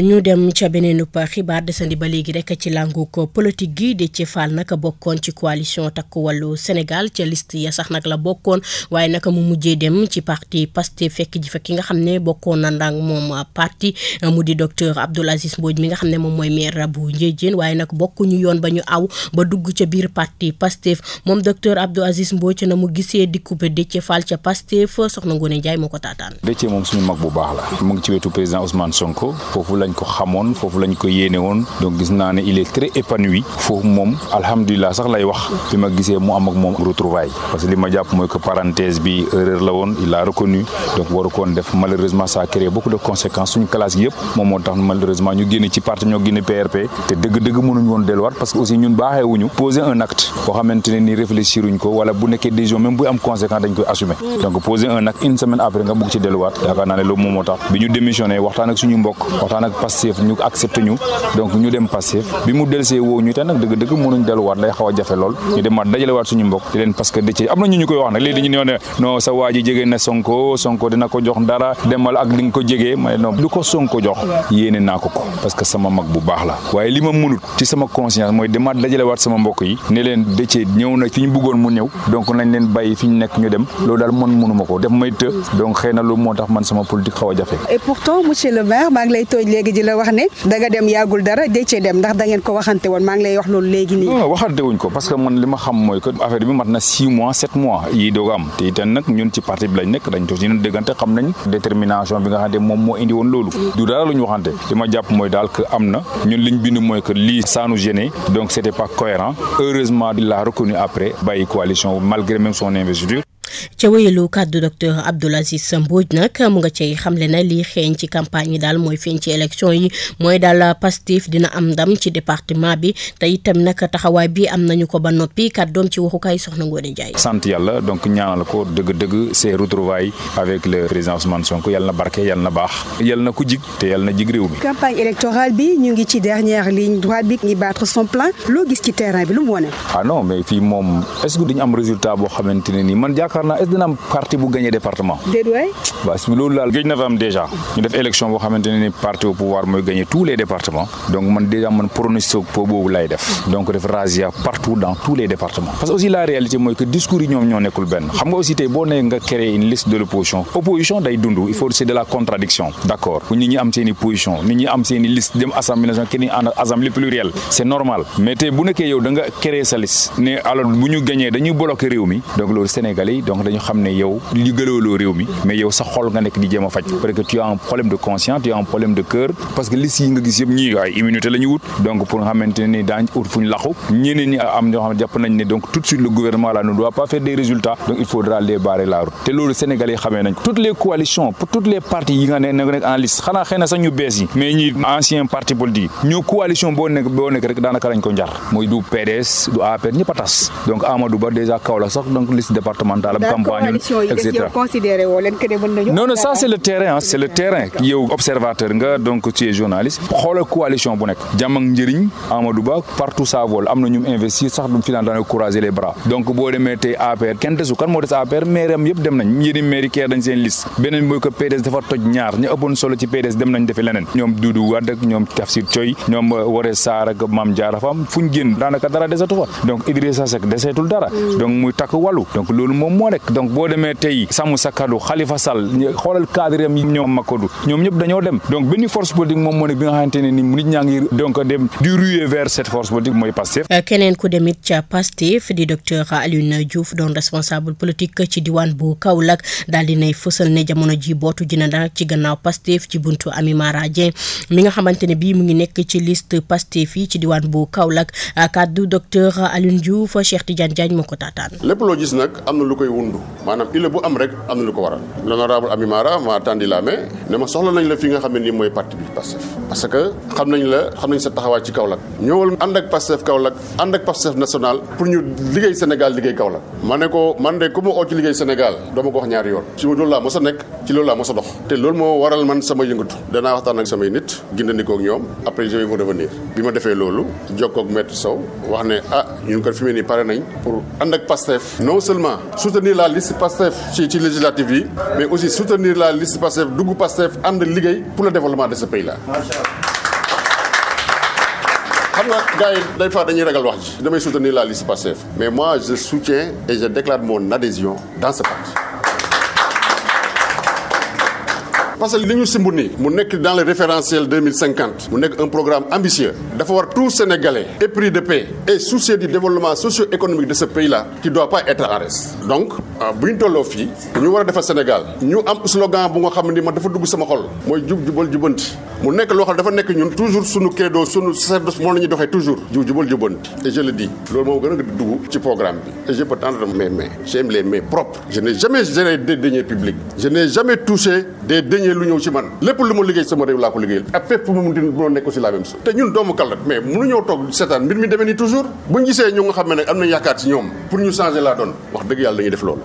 ñu dem ca beneen xibaar desandi ba léegi rek ci làngu ko politique gi Déthié Fall nag bokkoon ci coalition Takku Wallu Sénégal ca liste ya sax nag la bokkoon waaye nag mu mujjee dem ci parti Pastef fekk ji fa ki nga xam ne bokkoon na ndang moom parti mu di docteur Abdoul Aziz Mbodj mi nga xam ne moom mooy maire bu Ndiédiène waaye nag bokkuñu yoon ba ñu aw ba dugg ca biir parti Pastef moom docteur Abdoul Aziz Mbodj na mu gisee dikkub Déthié Fall ca Pastef soxna Ngoné Ndiaye moo ko taataan.
Déthié moom suñu mag bu baax la mu ngi ci wetu président Ousmane Sonko foofu lañ ko xamoon foofu lañ ko yéene woon donc gis naa ne il est très épanoui foofu moom alhamdulilah sax lay wax bi ma gisee mu am ak moom retrouvaille parce que li ma jàpp mooy que parenthèse bi erreur la woon il a reconnu donc waru koon def malheureusement ça a créé beaucoup de conséquences suñu classe yëpp moom moo tax malheureusement ñu génne ci parti ñoo génne PRP te dëgg-dëgg mënuñu woon delluwaat parce que aussi ñun baaxeewuñu poser un acte boo xamante ne ni réfléchiruñ ko wala bu nekkee décision même buy am conséquence dañ koy assumer donc poser un acte une semaine après nga bëgg ci delluwaat yaakaar naa ne loolu moom moo tax bi ñu démissionné waxtaan ak suñu mbokk waxtaan ak Pastef ñu accepté ñu donc ñu dem Pastef bi mu delsee woo ñu te nag dëgg-dëgg mënuñ delluwaat lay xaw a jafe lool ñu demaat dajalewaat suñu mbokk di leen parce que Déthié am na ñu koy wax nag léegi dañu ne non sa waa ji jege na Sonko dina ko jox dara demal ak li nga ko jegee mais non lu ko Sonko jox yéene naa ko parce que sama mag bu baax la waaye li ma mënut ci sama conscience mooy demaat dajalewaat sama mbokk yi ne leen Déthié ñëw na fi ñu bëggoon mu ñëw donc nañ leen bàyyi fi ñu nekk ñu dem loolu daal man mënuma ko def may të donc xëy na loolu moo tax man sama politique xaw a jafe.
Et pourtant monsieur le maire maa ngi lay tooñ léegi di la wax ne danga dem yàggul dara Déthié dem ndax da ngeen ko waxante woon maa ngi lay wax loolu léegi nii.
non waxante wuñ ko parce que man li ma xam mooy que affaire bi mat na 6 mois 7 mois yii doog am te itam nag ñun ci parti bi lañ nekk dañ toog ci ñun déggante xam nañ détermination bi nga xam ne moom moo indi woon loolu du dara lu ñu waxante li ma jàpp mooy daal que am na ñun liñ bind mooy que lii ça nous gênait donc c'était pas cohérent heureusement il l'a reconnu après bàyyi coalition malgré même son investiture.
ca wéyalu kàddu docteur Abdoul Aziz Mbodj nag mu nga cay xamle na lii xeeñ ci campagne yi daal mooy feeñ ci élection yi mooy daal Pastef dina am ndam ci département bi te itam nag taxawaay bi am nañu ko ba noppi kàddoom ci waxukaay soxna Ngoné Ndiaye.
sant yàlla donc ñaanal ko dëgg-dëgg ses retrouvailles avec le président Ousmane Sonko yàlla na barke yàlla na baax yàlla na ko jig te yàlla na jig réew mi.
campagne électorale bi ñu ngi ci dernière ligne droite bi ngi battre son plein loo gis ci terrain bi lu mu wane.
ah non mais fii moom est-ce que duñu am résultat boo xamante ne nii man yaakaar naa est-ce que dina am parti bu gagné département.
déedéet.
waaw si loolu daal gëj na fa am déjà ñu def élection boo xamante ne ni parti au pouvoir mooy gagné tous les départements donc man déjà man pronostic boobu lay def donc def razzia partout dans tous les départements parce que aussi la réalité mooy que discours yi ñoom ñoo nekkul benn xam nga aussi tey boo nee nga créer une liste de l'opposition day dund il faut c'est de la contradiction d'accord bu nit ñi am seen i position nit ñi am seen i liste dem assemblée nationale kenn en assemblée plurielle c'est normal mais tey bu nekkee yow da nga créer sa liste ne alors bu ñu gagné dañuy bloquer réew mi donc loolu Sénégalais yi donc dañu xam ne yow li gëlawloo réew mi mais yow sa xol nga nekk di jéem a faj parce que tu as un problème de conscience tu as un problème de cœur parce que liste yi nga gis yëpp ñii ay immunité la ñu wut donc pour nga xamante ne daañ ut fu ñu laxu ñeneen ñi am ñoo xam ne jàpp nañ ne donc tout de suite le gouvernement là ne doit pas faire des résultats donc il faudra les barrer la route te loolu Sénégalais yi xamee nañ ko toutes les coalitions pour toutes les partis yi nga nekk en liste xanaa xëy na sax ñu bees yi mais ñi ancien parti politique ñu coalition boo nekk rek daanaka lañ ko njar mooy du PDS du APR ñëpp a tas donc Amadou Ba déjà Kaolack sax donc liste départementale am campagne etc. non ça c'est le terrain yow observateur nga donc tu es journaliste xoolal coalition bu nekk jàmm ak njëriñ Amadou Ba partout ça vole am na ñu investir sax du final dañoo croiser les bras donc boo demee tey APR kenn desu kan moo des APR maire am yëpp dem nañ yéni mairie keer dañ seen liste beneen mooy que PDS dafa toj ñaar ñu ëppoon solo ci PDS dem nañ defi leneen ñoom Doudou Wade ak ñoom Tafsir Thioye ñoom Woré Sarr ak Mame Diarra Fam fu ñu génn daanaka dara desatu fa donc Idrissa Seck deseetul dara donc muy takk wàllu donc loolu moom moo nekk rek donc boo demee tey Sàmm Sa Kàddu Khalifa Sall xoolal cadre yi ñoom Makodou ñoom ñëpp dañoo dem donc benn force politique moom moo nekk bi nga xamante ne ni nit ñaa ngi donc dem di ruer vers cette force politique mooy Pastef.
keneen ku demit ca Pastef di docteur Alioune Diouf doon responsable politique ci diwaan bu Kaolack daal di nay fësal ne jamono ji bootu dina daal ci gannaaw Pastef ci buntu Ami Mara Dieng mi nga xamante ne bii mu ngi nekk ci liste Pastef yi ci diwaan bu Kaolack kaddu docteur Alioune Diouf Cheikh Tidiane Diagne moo ko taataan.
lépp loo gis nag am na lu koy wundu maanaam illa bu am rek am na lu ko waral l'honorable Ami Mara m'a tendu la main ne ma soxla nañ la fi nga xam ne nii mooy parti bi Pastef parce que xam nañ sa taxawaay ci Kaolack ñëwal ànd ak Pastef Kaolack ànd ak Pastef national pour ñu liggéey Sénégal liggéey Kaolack ma ne ko man de ku ma oo ci liggéey Sénégal doo ma ko wax ñaari yoon ci loolu laa mos a nekk ci loolu laa mos a dox te loolu moo waral man sama yëngatu danaa waxtaan ak samay nit gindandikoo ak ñoom après je vais vous revenir bi ma defee loolu jokkoo ak maître Sow wax ne ñun ko fi mu ne nii pare nañ pour ànd ak Pastef non seulement soutenir la liste Pastef ci législative yi mais aussi soutenir la liste Pastef dugg Pastef ànd liggéey pour le développement de ce pays là. xam nga gars yi day fa dañuy ragal wax ji damay soutenir la liste Pastef mais moi je soutiens et je déclare mon adhésion dans ce parti. parce que li ñu simbu nii mu nekk dans le référentiel 2050 mu nekk un programme ambitieux dafa war tout Sénégalais épris de paix et soucieux du développement socio-économique de ce pays-là qui doit pas être en reste donc bu ñu tolloo fii ñu war a defar Sénégal ñu am slogan bu nga xam ne man dafa dugg sama xol mooy jub jubal jubanti mu nekk loo xam dafa nekk ñun toujours sunu credo sunu sacerdoce moom la ñuy doxee toujours jub jubal jubanti et je le dis loolu moom gën a dugg ci programme bi et je peux tendre mes mains j'aime les mains propres je n'ai jamais géré des deniers publics je n'ai jamais touché des deniers lu ñëw ci man lépp lu ma liggéey sama réew laa ko liggéeyal ak fépp mu mënoo nekk aussi la même chose te ñun doomu Kaolack mais mënuñoo toog seetaan mbir mi demee ni toujours buñ gisee ñu nga xam ne nag am nañ yaakaar ci ñoom pour ñu changer la donne wax dëgg yàlla dañuy def loolu.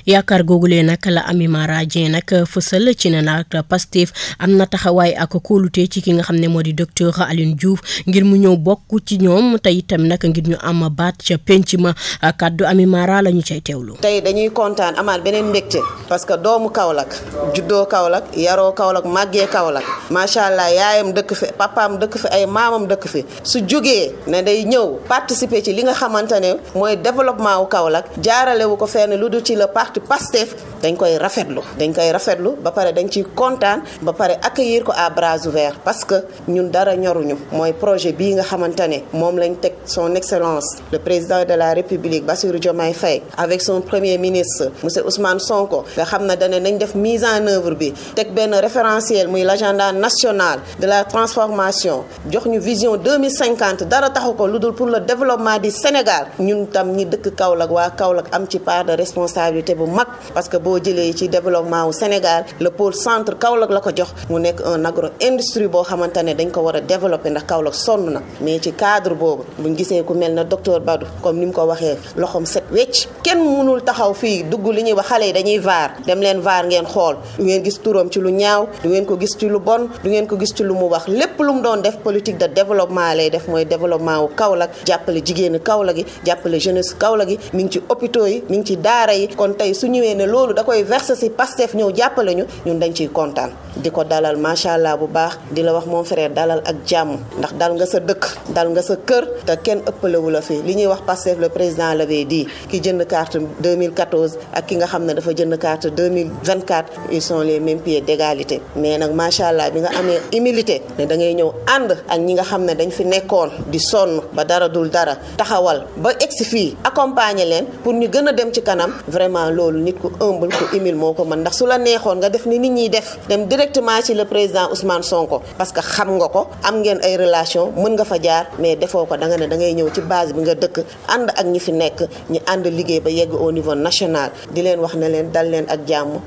yaakaar googulee nag la Ami Mara Dieng nag fësal ci ne nag Pastef am na taxawaay ak kóolute ci ki nga xam ne moo di docteur Alioune Diouf ngir mu ñëw bokk ci ñoom te itam nag ngir ñu am baat ca penc ma kaddu Ami Mara la ñu cay teewlu.
tey dañuy kontaan amaat beneen mbégte parce que doomu Kaolack juddoo Kaolack yaroo Kaolack màggee Kaolack macha allah yaayam dëkk fi papaam dëkk fi ay maamam dëkk fi su jógee ne day ñëw participer ci li nga xamante ne mooy développement wu Kaolack jaarale wu ko fenn lu dul ci le parti Pastef dañ koy rafetlu ba pare dañ ciy kontaan ba pare accueillir ko à bras ouverts parce que ñun dara ñoruñu mooy projet bii nga xamante ne moom lañ teg son excellence le président de la République Bassirou Diomaye Faye avec son premier ministre monsieur Ousmane Sonko nga xam ne dañ nañ def mise en œuvre bi teg benn référentiel muy l'agenda national de la transformation jox ñu vision 2050 dara taxu ko lu dul pour le développement du Sénégal ñun tam ñi dëkk Kaolack waa Kaolack am ci part de responsabilité bu mag parce que boo jëlee ci développement wu Sénégal le pôle centre Kaolack la ko jox mu nekk un agro-industrie boo xamante ne dañ ko war a développer ndax Kaolack sonn na mais ci cadre boobu buñ gisee ku mel na docteur Badou comme ni mu ko waxee loxom set wecc kenn mënul taxaw fii dugg li ñuy wax xale yi dañuy vaar dem leen vaar ngeen xool du ngeen gis turam ci lu ñaaw du ngeen ko gis ci lu bon du ngeen ko gis ci lu mu wax lépp lu mu doon def politique de développement lay def mooy développement wu Kaolack jàppale jigéenu Kaolack gi jàppale jeunesse Kaolack gi mi ngi ci hôpitaux yi mi ngi ci daara yi kon tey su ñëwee ne loolu da koy verser ci Pastef ñëw jàppale ñu ñun dañ ciy kontaan di ko dalal macha allah bu baax di la wax mon frère dalal ak jàmm ndax dal nga sa dëkk dal nga sa kër te kenn ëppalewu la fi li ñuy wax Pastef le président l'avait dit ki jënd carte 2014 ak ki nga xam ne dafa jënd carte 2024 ils sont les mêmes pieds d'égalité mais nag macha allah bi nga amee humilité ne da ngay ñëw ànd ak ñi nga xam ne dañ fi nekkoon di sonn ba dara dul dara taxawal ba egsi fii accompagner leen pour ñu gën a dem ci kanam vraiment loolu nit ku humble ku humile moo ko mën ndax su la neexoon nga def ni nit ñiy def dem directement ci le président Ousmane Sonko parce que xam nga ko am ngeen ay relation mën nga fa jaar mais defoo ko da nga ne da ngay ñëw ci base bi nga dëkk ànd ak ñi fi nekk ñi ànd liggéey ba yegg au niveau national di leen wax ne leen dal leen ak jàmm.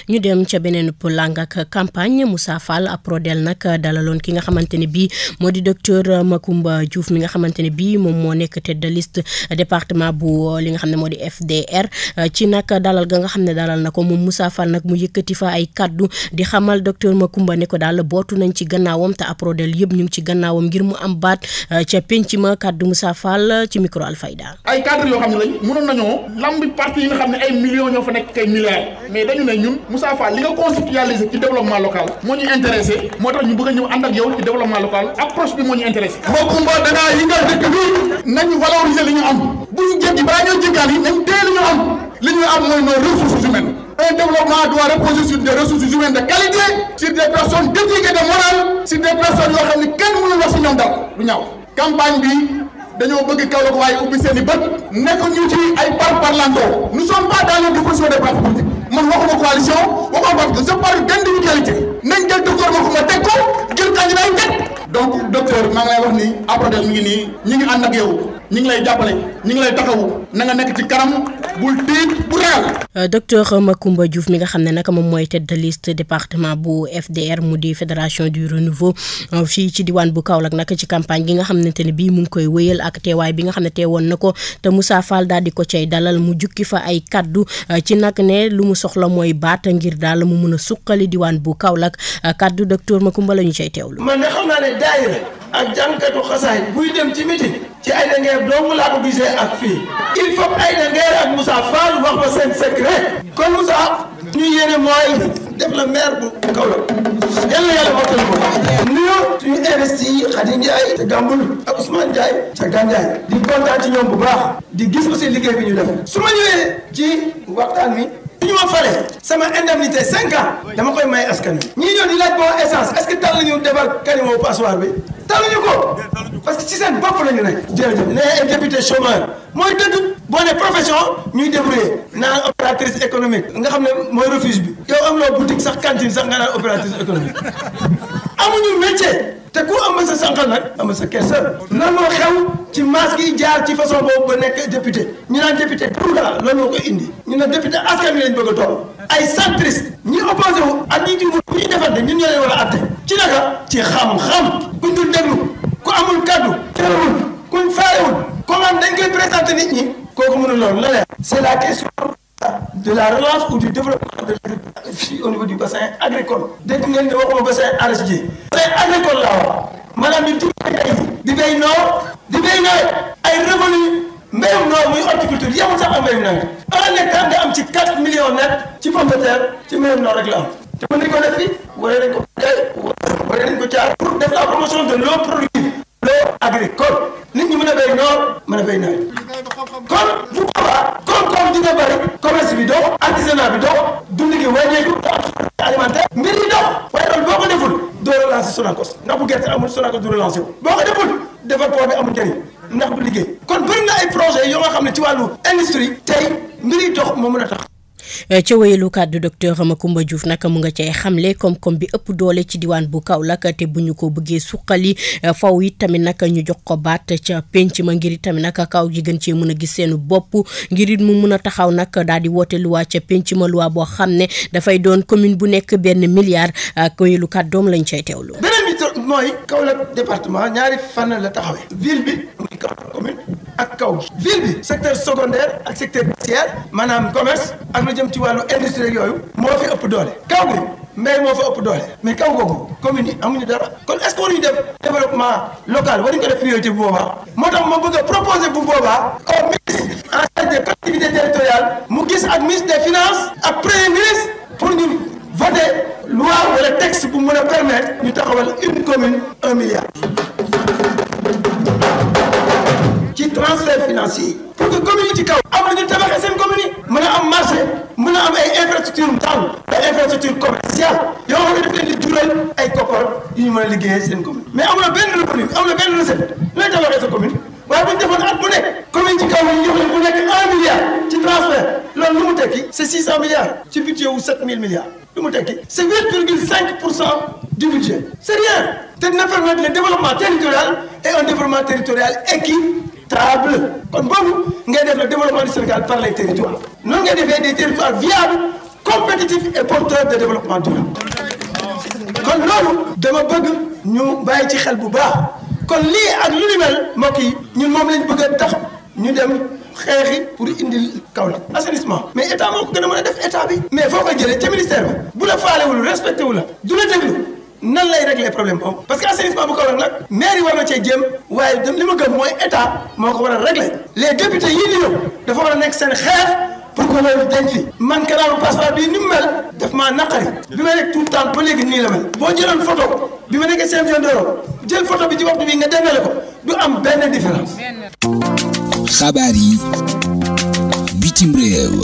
ñu dem ca beneen lang ak campagne Moussa Fall Aprodel nag dalaloon ki nga xamante ne bii moo di docteur Macoumba Diouf mi nga xamante ne bii moom moo nekk tête de liste département bu li nga xam ne moo di FDR ci nag dalal ga nga xam ne dalal na ko moom Moussa Fall nag mu yëkkati fa ay kaddu di xamal docteur Macoumba ne ko daal bootu nañ ci gannaawam te Aprodel yëpp ñu ngi ci gannaawam ngir mu am baat ca penc ma kaddu Moussa Fall ci micro Alfayda.
ay cadre yoo xam ne lañ mënoon nañoo lambi parti yi nga xam ne ay millions ñoo fa nekk kay milliards mais dañu ne ñun Moussa Fall li nga conceptualisé ci développement local moo ñu intéressé moo tax ñu bëgg a ñëw ànd ak yow ci développement local approche bi moo ñu intéressé Macoumba dangaa yëngal dëkk bi nañu valoriser li ñu am bu ñu jéggi balaa ñoo jéggaan yi nañ téye li ñu am am li ñu am mooy nos ressources humaines. Un développement doit reposer sur des ressources humaines de qualité, sur des personnes d'éthique et de morale, sur des personnes yoo xam ne kenn mënul wax si ñoom dara lu ñaaw. campagne bi dañoo bëgg Kaolack waaye ubbi seen i bët nekk ñu ci ay parparlando. Nous sommes pas dans les dispositions des partis politiques. man waxuma coalition waxuma parti je parle d'individualité. nañ jël docteur Macoumba teg ko jël candidat yi teg. donc docteur maa ngi lay wax ni Aprodel mi ngi nii ñi ngi ànd ak yow ñi ngi lay jàppale ñi ngi lay taxawu na nga nekk ci kanam bul tiit bu ragal.
docteur Macoumba Diouf mi nga xam ne nag moom mooy tête de liste département bu FDR mu di fédération du renouveau fii ci diwaan bu Kaolack nag ci campagne gi nga xamante ne bii mu ngi koy wéyal ak teewaay bi nga xam ne teewoon na ko te Moussa Fall daal di ko cay dalal mu jukki fa ay kaddu ci nag ne lu mu soxla mooy baat ngir daal mu mun a suqali diwaan bu Kaolack kaddu docteur Macoumba la ñu cay teewlu.
man de xam naa ne daayira ak jànkatu xasaay buy dem ci meeting ci Aïda Nguer dong laa ko gisee ak fii il faut Aïda Nguer ak Moussa Fall wax ba seen secret kon Moussa ñu yéene mooy def la maire bu Kaolack yàlla mottali ko nuyu suñu investi yi Khady Ndiaye ca Gambul ak Ousmane Ndiaye ca Gandiaye di kontaan ci ñoom bu baax di gis aussi liggéey bi ñu def su ma ñëwee ci waxtaan mi su ñu ma falee sama indemnité 5 ans dama koy may askan wi ñii ñëw di laaj bon essence est-ce que tal nañu defar caniveau passoire bi taluñu ko parce que ci seen bopp la ñu nekk jërëjëf ne ay député chômeur mooy dëgg boo ne profession ñuy débrouiller naan opératrice économique nga xam ne mooy refuge bi yow am loo boutique sax cantine sax nga naan opératrice économique amuñu métier te ku am sa sànqal nag am sa kersa loolu moo xew ci masque yi jaar ci façon boobu ba nekk député ñu naan député pour la loolu moo ko indi ñu ne député askan wi lañ bëgg a toll ay centriste ñi opposé wu ak ñi ci bu ñuy defante ñun ñoo leen war a atte ci naka ci xam-xam kuñ dul déglu ku amul kaddu teewul kuñ faarewul comment dañ koy présenter nit ñi kooku mënul loolu la leer c'est la question de la relance ou du développement de l'agriculture au niveau du bassin agricole dégg ngeen ne waxuma bassin arachidier bassin agricole laa wax maanaam ñu di béy noor di béy nawet ay revenu mbéyum noor muy horticulture yemul sax am mbéyum nawet un hectare nga am ci 4 millions net ci pomme de terre ci mbéyum noor rek la am te mën nañ ko def fii wala nañ ko jaay wala nañ ko jaar pour def la promotion de l'eau productive l'eau agricole nit ñi mën a béy noor mën a béy nawet kon bu boobaa koom-koom dina bëri commerce bi dox artisanat bi dox dund gi wàññeeku alimentaire mbir yi dox waaye loolu boo ko deful doo relancer Sonacos ndax bu gerte amul Sonacos du relancer wu boo ko deful defar port bi amul njëriñ ndax bu liggéey kon bëri na ay projet yoo nga xam ne ci wàllu industrie tey mbir yi dox moo mën a tax
ca wéyalu kàddu docteur Macoumba Diouf nag mu nga cay xamle koom-koom bi ëpp doole ci diwaan bu Kaolack te bu ñu ko bëggee suqali faw it tamit nag ñu jox ko baat ca penc ma ngir it tamit nag kaw ji gën cee mën a gis seen bopp ngir it mu mën a taxaw nag daal di woote luwaa ca penc ma luwaa boo xam ne dafay doon commune bu nekk benn milliard ak wéyalu kàddoom lañ cay teewlu.
beneen bi mooy Kaolack département ñaari fànn la taxawee ville bi muy Kaolack commune ak kaw ville bi secteur secondaire ak secteur tertiaire maanaam commerce ak lu jëm ci wàllu industrie yooyu moo fi ëpp doole kaw bi mbéy moo fa ëpp doole mais kaw googu commune yi amuñu dara kon est-ce que waruñu def développement local waruñu ko def priorité bu boobaa moo tax ma bëgg a proposer bu boobaa au ministre en charge des collectivités territoriales mu gis ak ministre des finances ak premier ministre pour ñu voter loi wala texte bu mën a permettre ñu taxawal une commune 1 milliard ci transfert financier pour que commune yi ci kaw am na ñu tabaxee seen commune yi mën a am marché mën a am ay infrastructure taw ay infrastructure commerciale yoo xam ne daf leen di jural ay koppar yu ñu mën a liggéeyee seen commune mais amul benn revenu amul benn recette looy tabaxee sa commune waaye bu ñu defoon at bu nekk commune ci kaw ñu jox leen bu nekk 1 milliard ci transfert loolu lu mu tekki c'est 600 milliards ci budget wu 7000 milliards lu mu tekki c'est 8,5% du budget c'est rien te dina permettre le développement territorial et un développement territorial équitable kon boobu ngay def le développement du Sénégal par les territoires noonu ngay defee des territoires viables compétitifs et porteurs de développement durable kon loolu dama bëgg ñu bàyyi ci xel bu baax kon lii ak lu ni mel mbokk yi ñun moom lañ bëgg a tax ñu dem xeexi pour indil Kaolack assainissement mais état moo ko gën a mën a def état bi mais foo ko jëlee ca ministère ba bu la faalewul respecté wu la du la déglu nan lay régler problème boobu parce que assainissement bu Kaolack nag maire yi war na cee jéem waaye dem li ma gëm mooy état moo ko war a régler les députés yii di ñëw dafa war a nekk seen xeex pour que loolu dañ fi man kanaalu passeport bii ni mu mel daf maa naqari bi ma nekk tout le temps ba léegi nii la mel boo jëloon photo bi ma nekkee seen Ndoro jël photo bi ci waxtu bi nga dendale ko du am benn différence.
xabaar yi bitim réew.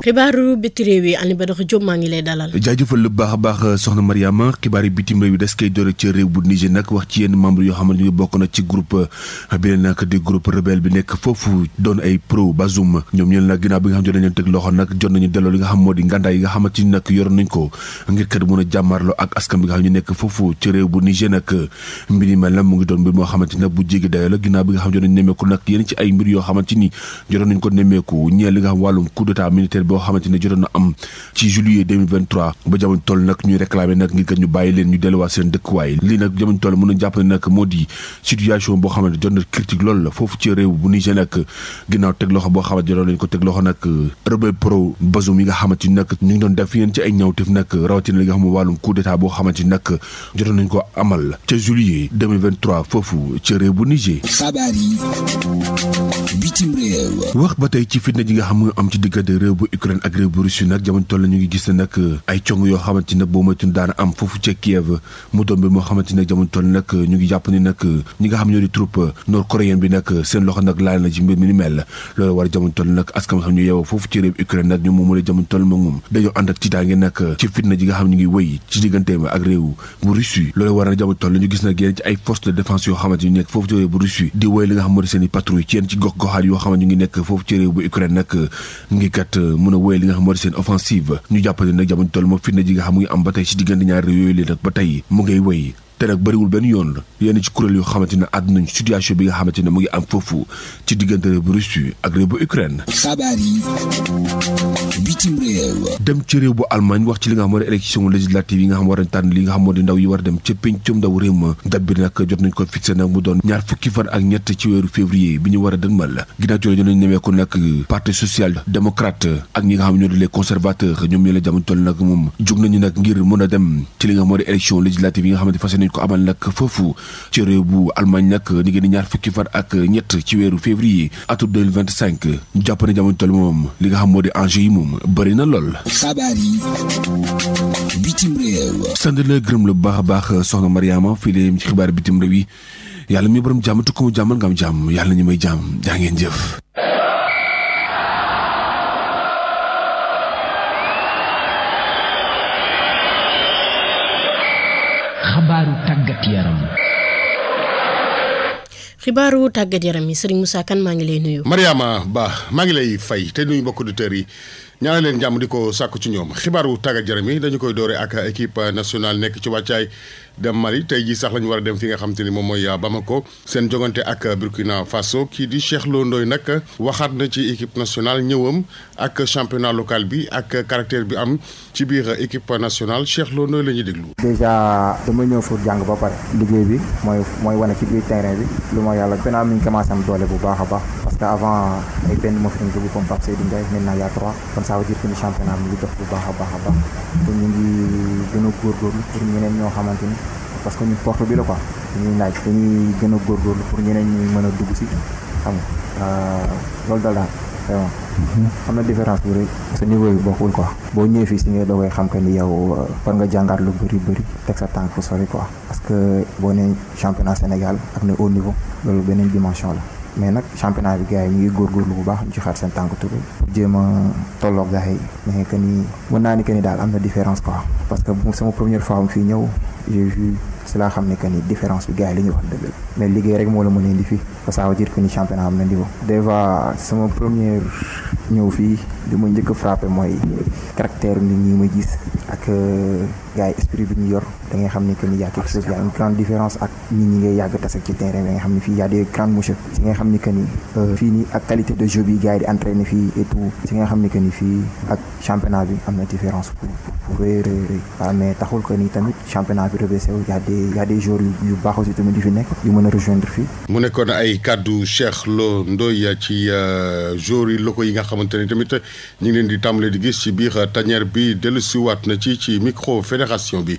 xibaaru biti réew yi Aliou Badara Diop maa ngi lay dalal.
jaajëfal lu baax a baax soxna Mariama xibaar yi bitim réew yi des koy doore ci réew bu Niger nag wax ci yenn membre yoo xamante ni bokk na ci groupe bi leen nag di groupe rebelle bi nekk foofu doon ay pro Bazoum ñoom ñeen nag ginnaaw bi nga xam jot nañu teg loxo nag jot nañu delloo li nga xam moo di ngàndaay yi nga xamante ni nag yoroon nañ ko ngir kat mën a jàmmarloo ak askan bi nga xam ñu nekk foofu ci réew bu Niger nag mbir yi mel na mu ngi doon mbir moo xamante ni nag bu jéggi dayoo la ginnaaw bi nga xam jot nañu nemmeeku nag yenn ci ay mbir yoo xamante ni jotoon nañ ko nemmeeku ñeel li nga xam wàllum coup d'état militaire boo xamante ni jotoon na am ci juillet 2023 ba jamono toll nag ñuy réclamer nag ngir kat ñu bàyyi leen ñu delluwaat seen dëkkuwaay lii nag jamono toll mën a jàpp ne nag moo di situation boo xamante jot na critique loolu la foofu ci réew bu Niger nag ginnaaw teg loxo boo xamante jotoon nañ ko teg loxo nag rebelle pro Bazoum yi nga xamante ni nag ñu ngi doon def yéen ci ay ñawteef nag rawatina li nga xam wàllum coup d'état boo xamante ni nag jotoon nañ ko amal ca juillet 2023 foofu ci réew bu Niger.
xabaar yi bitim réew.
wax ba tey ci fitna ji nga xam nga am ci diggante réew bu Ukraine ak réew bu Russie nag jamono toll ñu ngi gis ne nag ay cong yoo xamante ne boo moytuwul daana am foofu ca Kiev mu doon mbir moo xamante ne jamono toll nag ñu ngi jàpp ni nag ñi nga xam ñoo di troupe nord coréenne bi nag seen loxo nag laal na ci mbir mi ni mel loolu war a jamono toll nag askan nga xam ñu yeewoo foofu ci réew Ukraine nag ñu moom la jamono toll moom dañoo ànd ak tiitaange nag ci fitna ji nga xam ñu ngi wéy ci digganteem ak réew bu Russie loolu war a jamono toll ñu gis nag yeneen ci ay forces de défense yoo xamante ñu nekk foofu ci réew bu Russie di wéy li nga xam moo di seen i patrouille ci yenn ci gox goxaat yoo xamante ñu ngi nekk foofu ci réew bu Ukraine nag ngi kat mën a wéy li nga xam moo di seen offensive ñu jàppale nag jamono toll moom fitna ji nga xam mu ngi am ba tey ci diggante ñaari réew yooyu leen nag ba tey mu ngay wéy te nag bëriwul benn yoon yenn ci kuréel yoo xamante ne àdduna nañ situation bi nga xamante ne mu ngi am foofu ci diggante réew bu Russie ak réew bu Ukraine.
xabaar yi bitim réew.
dem ci réew bu Allemagne wax ci li nga xam moo di élection législative yi nga xam war a tànn li nga xam moo di ndaw yi war a dem ca pencum ndaw réew ma date bi nag jot nañ ko fixé nag mu doon ñaar fukki fan ak ñett ci weeru février bi ñu war a dënmal ginnaaw ci jot nañ nemeeku nag parti social démocrate ak ñi nga xam ñoo di les conservateurs ñoom ñoo la jamono toll nag moom jug nañu nag ngir mën a dem ci li nga xam moo di élection législative yi nga xamante fas nañ ko amal nag foofu ci réew bu Allemagne nag ni ngeen di ñaar fukki fan ak ñett ci weeru février atum 2025 ñu jàpp ne jamono toll moom li nga xam moo di enjeu yi moom bëri na lool.
xabaar yi bitim réew.
sant la gërëm la bu baax a baax soxna Mariama fii lee ci xibaar bitim réew yi yàlla mi borom jàmm tukku mu jàmmal nga am jàmm yàlla ñu may jàmm jaa ngeen jëf.
xabaaru tàggat yaram.
xibaaru tàggat yaram yi Serigne Moussa Kane maa ngi lay nuyu.
Mariama Ba maa ngi lay fay te nuyu mbokk auditeurs yi ñaanal leen jàmm di ko sàkku ci ñoom xibaaru tàggat yaram yi dañu koy doore ak équipe nationale nekk ci wàccaay dem Mali tey jii sax lañu war a dem fi nga xam te ni moom mooy Bamako seen jogante ak Burkina Faso kii di Cheikh Lo Ndoye nag waxaat na ci équipe nationale ñëwam ak championnat local bi ak caractère bi am ci biir équipe nationale Cheikh Lo Ndoye la ñuy déglu.
déjà dama ñëw pour jàng ba pare liggéey bi mooy wane ci biir terrain bi lu ma yàlla maintenant mi ngi commencé am doole bu baax a baax parce que avant ay benn moo fi dugg comme Pape Seydou Ndiaye maintenant y a 3 kon ça veut dire que ni championnat mi ngi dox bu baax a baax a baax te ñu ngi gën a góorgóorlu pour ñeneen ñoo xamante ni parce que ñun porte bi la quoi dañuy laaj dañuy gën a góorgóorlu pour ñeneen ñi mën a dugg si xam nga loolu daal vraiment am na différence bu rëy parce que niveau yi bokkul quoi boo ñëwee fii si nga doogay xam que ni yow war nga jàngaat lu bëri teg sa tànk fu sori quoi parce que boo nee championnat Sénégal ak ne haut niveau loolu beneen dimension la mais nag championnat bi gars yi ñu ngi góorgóorlu bu baax ñu ci xaar seen tànk tur pour jéem a tolloog gars yi mais que ni mën naa ni que ni daal am na différence quoi parce que sama première fois am fii ñëw j'ai vu si laa xam ne que ni différence bi gars yi li ñuy wax dëgg la mais liggéey rek moo la mën a indi fii parce que ça veut dire que ni championnat am na niveau déjà sama première ñëw fii li ma njëkk a frappé mooy caractère nit ñi ma gis ak gars yi esprit bi ñu yor da ngay xam ne que ni y a quelque chose y a une grande différence ak nit ñi ngay yàgg tase ci terrain bi nga xam ne fii y a des grandes mouches si nga xam ne que ni fii nii ak qualité de jeu bi gars yi di entraîner fii et tout si nga xam ne que ni fii ak championnat bi am na différence pour rëy waaw mais taxul que ni tamit championnat bi reversé wu y a des joueurs yu baax aussi tamit di fi nekk yu mën a rejoindre fii.
mu nekkoon ay kàddu Cheikh Lo Ndoye ci joueurs yi locaux yi nga xamante ne tamit ñu ngi leen di tàmbale di gis ci biir tanière bi dellusiwaat na ci micro fédération bi.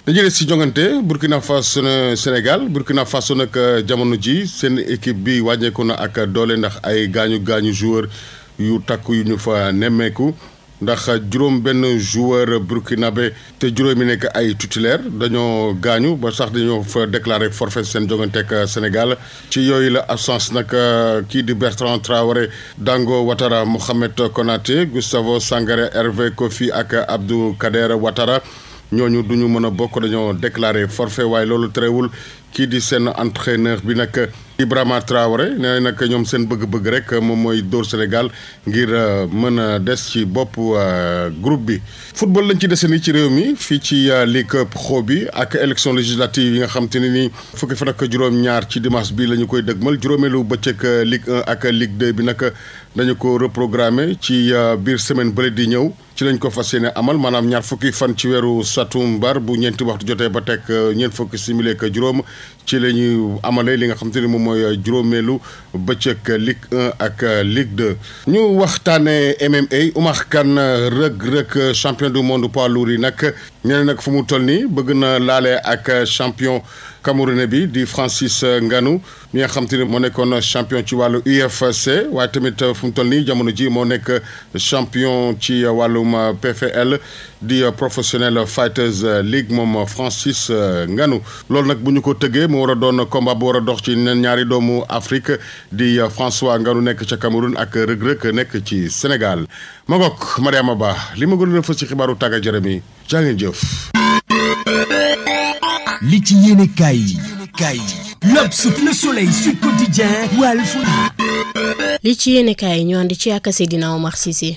dañuy des si jongante Burkina Faso Sénégal Burkina Faso nag jamono ji seen équipe bi wàññeeku na ak doole ndax ay gaañu joueur yu takku yu ñu fa nemmeeku ndax juróom benn joueur burkinabé te juróomi nekk ay titulaire dañoo gaañu ba sax dañoo fa déclaré forfait seen joganteeg Sénégal ci yooyu la absence nag kii di Bertrand Traoré, Dango Ouattara, Mohamed Konaté, Gustavo Sangaré, Hervé Kofi ak Abdou Kader Ouattara ñooñu duñu mën a bokk dañoo déclaré forfait waaye loolu terewul kii di seen entraîneur bi nag Ibrahima Traoré nee nag ñoom seen bëgg-bëgg rek moom mooy dóor Sénégal ngir mën a des ci bopp groupe bi. football lañ ci dese ni ci réew mi fii ci Ligue Pro bi ak élection législative yi nga xam te ne ni fukki fan ak juróom-ñaar ci dimanche bi la ñu koy dëgmal juróomeelu bëccëg Ligue 1 ak Ligue 2 bi nag dañu ko reprogrammé ci biir semaine bële di ñëw ci lañ ko fas yéene amal maanaam ñaar fukki fan ci weeru satumbar bu ñeenti waxtu jotee ba teg ñeent fukki simili ak juróom ci la ñuy amalee li nga xam te ne moom mooy juróomeelu bëccëg Ligue 1 ak Ligue 2. ñu waxtaanee MMA Oumar Kane Reug champion du monde poids lourd yi nag ñeneen nag fu mu toll nii bëgg na laale ak champion camerounais bi di Francis Ngannou mi nga xam te ne moo nekkoon champion ci wàllu UFC waaye tamit fu mu toll nii jamono ji moo nekk champion ci wàllum PFL di Professional Fighters League moom Francis Ngannou loolu nag bu ñu ko tëggee mu war a doon combat bu war a dox ci ñaari doomu Afrique di François Ngannou nekk ca Cameroun ak Reug Reug nekk ci Sénégal Magog Mariama Ba li ma gën a fës ci xibaaru tàggat yaram yi jaa ngeen jëf.
li ci yéene kaay L'Obs, Le Soleil, Sud Quotidien, Walf.
li ci yéene kaay ñu andi ci ak Seydina Omar Cissé.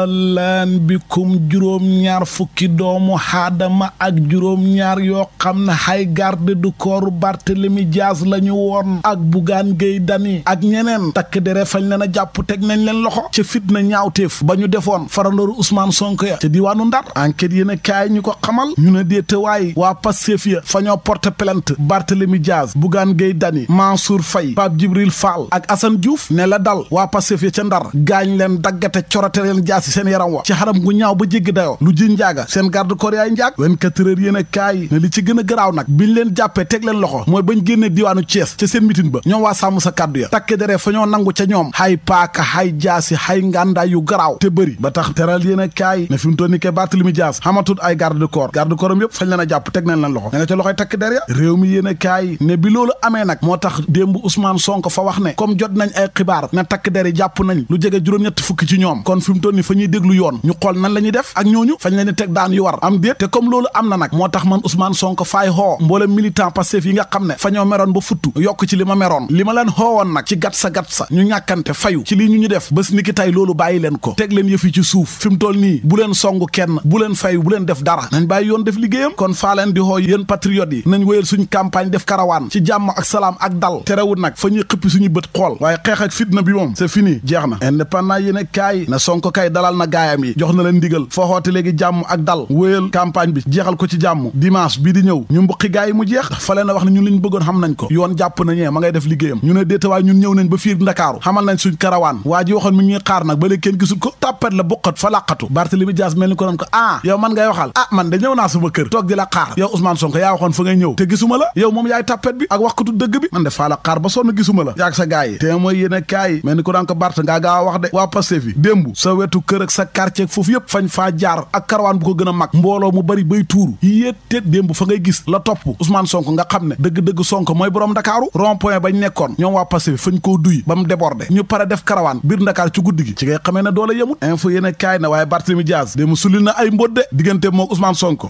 laan bikum juróom-ñaar fukki doomu xaadama ak juróom-ñaar yoo xam ne xay garde du corps Barthélemy Dias la ñu woon ak Bougane Gueye Dany ak ñeneen takk dere fañ leen a jàpp teg nañ leen loxo ca fitna ñaawteef ba ñu defoon farandooru Ousmane Sonko ya ca diwaanu Ndar enquête yéen a kaay ñu ko xamal ñu ne déetewaay waa Pastef ya fa ñoo porte plainte Barthélemy Dias Bougane Gueye Dany Mansour Faye Pape Djibril Fall ak Assane Diouf ne la dal waa Pastef ya ca Ndar gaañ leen daggate corote leen jaasi seen yaram wa ci xaram gu ñaaw ba jéggi dayoo lu ji njaaga seen garde corps yaay njaag 24 heures yéen a kaay ne li ci gën a garaaw nag biñ leen jàppee teg leen loxo mooy bañ génnee diwaanu Thiès ca seen mitin ba ñoom waa sàmm sa kàddu ya takke dere fa ñoo nangu ca ñoom xay paaka xay jaasi xay ngàndaay yu garaaw te bëri ba tax teral yéen a kaay ne fi mu toll ni ke Barthélemy Dias xamatut ay garde corps am yëpp fañ leen a jàpp teg nañ leen loxo da nga ca loxoy takk der ya réew mi yéen a kaay ne bi loolu amee nag moo tax démb Ousmane Sonko fa wax ne comme jot nañ ay xibaar ne takk der yi jàpp nañ lu jege juróom-ñett fukki ci ñoom kon fi mu toll ni fa ñuy déglu yoon ñu xool nan la ñuy def ak ñooñu fañ leen di teg daan yu war am déet te comme loolu am na nag moo tax man Ousmane Sonko faay xoo mboolem militant Pastef yi nga xam ne fa ñoo meroon ba futtu yokk ci li ma meroon li ma leen xoowoon nag ci gat sa ñu ñàkkante fayu ci lii ñu def bés ni ki tey loolu bàyyi leen ko teg leen yëf yi ci suuf fi mu toll nii bu leen song kenn bu leen fayu bu leen def dara nañ bàyyi yoon def liggéeyam kon faa leen di xoo yéen patriotes yi nañ wéyal suñ campagne def karawaan ci jàmm ak salaam ak dal terewul nag fa ñuy xëppi suñu bët xool waaye xeex ak fitna bi moom c'est fini jeex na indépendant yéene kaay na Sonko kay dalal na gaayam yi jox na leen ndigal foo xoote léegi jàmm ak dal wéyal campagne bi jeexal ko ci jàmm dimanche bii di ñëw ñu mbuqi gaay yi mu jeex fa leen a wax ne ñun liñ bëggoon xam nañ ko yoon jàpp nañee ma ngay def liggéeyam ñu ne déetawaay ñun ñëw nañ ba fiir Ndakaaru xamal nañ suñ karawaan waa ji waxoon mi ñuy xaar nag ba léegi kenn gisul ko tàppet la buqat fa làqatu Barthélemy Dias mel ni ko doon ko yow man ngay waxal man da ñëw naa sama kër toog di la xaar yow Ousmane Sonko yaa waxoon fa ngay ñëw te gisuma la yow moom yaay tàppet bi ak waxkatu dëgg bi man de faa la xaar ba sonn gisuma la yaag sa gaay yi te mooy yéen a kaay mel ni ko daan ko Barth ngaa gaaw a wax de waa Pastef yi démb sa wetu kër ak sa quartier foofu yëpp fañ faa jaar ak karawaan bu ko gën a mag mbooloo mu bari bay tuuru yéet teet démb fa ngay gis la topp Ousmane Sonko nga xam ne dëgg-dëgg Sonko mooy borom Ndakaaru rond point bañ nekkoon ñoom waa Pastef fañ koo duy ba mu débordé ñu pare def karawaan biir Ndakaar ci guddi gi ci ngay xamee ne doole yemut info yéen a kaay na waaye Barthélemy Dias démb sulli na ay mbóot de diggante mook Ousmane Sonko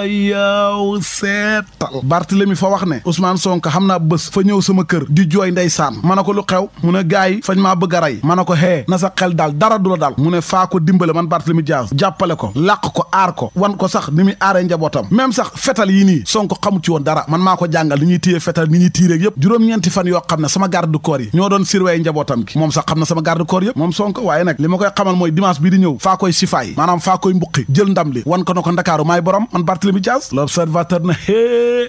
yow seetal Barthélemy fa wax ne Ousmane Sonko xam naa bés fa ñëw sama kër di jooy ndeysaan ma ne ko lu xew mu ne gars yi fañ maa bëgg a rey ma ne ko na sa xel daal dara du la dal mu ne faa ko dimbale man Barthélemy Dias jàppale ko làq ko aar ko wan ko sax ni muy aaree njabootam même sax fetal yi nii Sonko xamu ci woon dara man maa ko jàngal ni ñuy téye fetal ni ñuy tiireeg yëpp juróom-ñeenti fan yoo xam ne sama garde du corps yi ñoo doon surveiller njabootam gi moom sax xam na sama garde du corps yëpp moom Sonko waaye nag li ma koy xamal mooy dimanche bii di ñëw faa koy sifaay maanaam faa koy mbuqi jël ndam li wan ko na ko Ndakaaru maay borom man Barthélemy Dias l'observateur na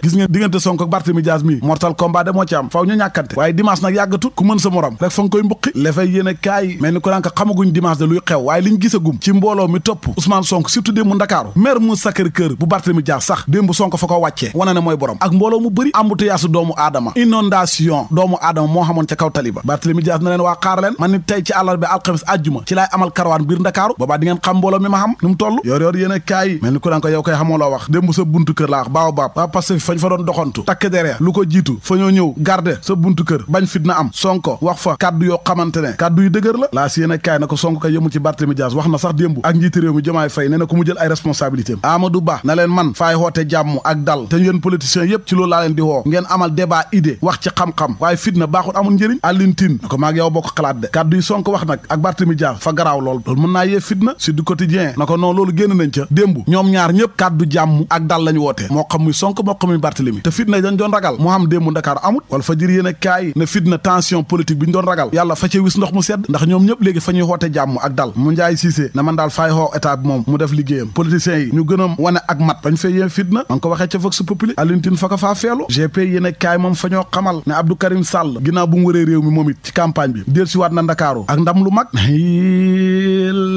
gis nga diggante Sonko ak Barthélemy Dias mi mortal combat de moo ci am faw ñu ñàkkante waaye dimanche nag yàggatut ku mën sa morom rek fa nga koy mbuqi lefay yéen a kaay mel ni ko daan ko xamaguñ dimanche de luy xew waaye liñ gisagum ci mbooloo mi topp Ousmane Sonko surtout démb Ndakaaru maire mu Sacré-Cœur bu Barthélemy Dias sax démb Sonko fa ko wàccee wane ne mooy borom ak mbooloo mu bëri embouteillage doomu aadama inondation doomu aadama moo xamoon ca kaw tali ba Barthélemy Dias na leen waa xaar leen man ni tey ci àllarba alxames àjjuma ci laay amal karawaan biir Ndakaaru boobaa di ngeen xam mbooloo mi ma xam nu mu toll yor yéen a kaay mel ni ku daan ko yow koy xamoo loo wax démb sa buntu kër laa wax baobab waa Pastef fañ fa doon doxantu takk derrière lu ko jiitu fa ñoo ñëw garde sa buntu kër bañ fitna am Sonko wax fa kaddu yoo xamante ne kaddu yu dëgër la laa si yéen a kaay na ko Sonko kay yëmul ci Barthélemy Dias wax na sax démb ak njiiti réew mi Diomaye Faye nee na ku mu jël ay responsabilité Amadou Ba na leen man faay xoote jàmm ak dal te yéen politiciens yépp ci loolu laa leen di woo ngeen amal débat idée wax ci xam-xam waaye fitna baaxul amul njëriñ Alioune Tine na ko maag yow bokk xalaat de kaddu yi Sonko wax nag ak Barthélemy Dias fa garaaw loolu mën naa yee fitna si du quotidien na ko non loolu génn nañ ca démb ñoom ñaar ñëpp kaddu jàmm ak dal lañu woote moo xam muy Sonko moo xam muy Barthélemy te fitna dañ doon ragal moo xam démb Dakar amut wala fa jër yéen a kaay ne fitna tension politique bi ñu doon ragal yàlla fa ca wis ndox mu sedd ndax ñoom ñëpp léegi fa ñuy woote jàmm ak dal mu Njaay Cissé na man daal faay xoo état bi moom mu def liggéeyam politiciens yi ñu gën a wane ak mat bañ fay yee fitna man ko waxee ca Vox Populi Alioune Tine fa ko faa feelu GP yéen a kaay moom fa ñoo xamal ne Abdou Karim Sall ginnaaw bu mu wëree réew mi moom it ci campagne bi del si waat na Ndakaaru ak ndam lu mag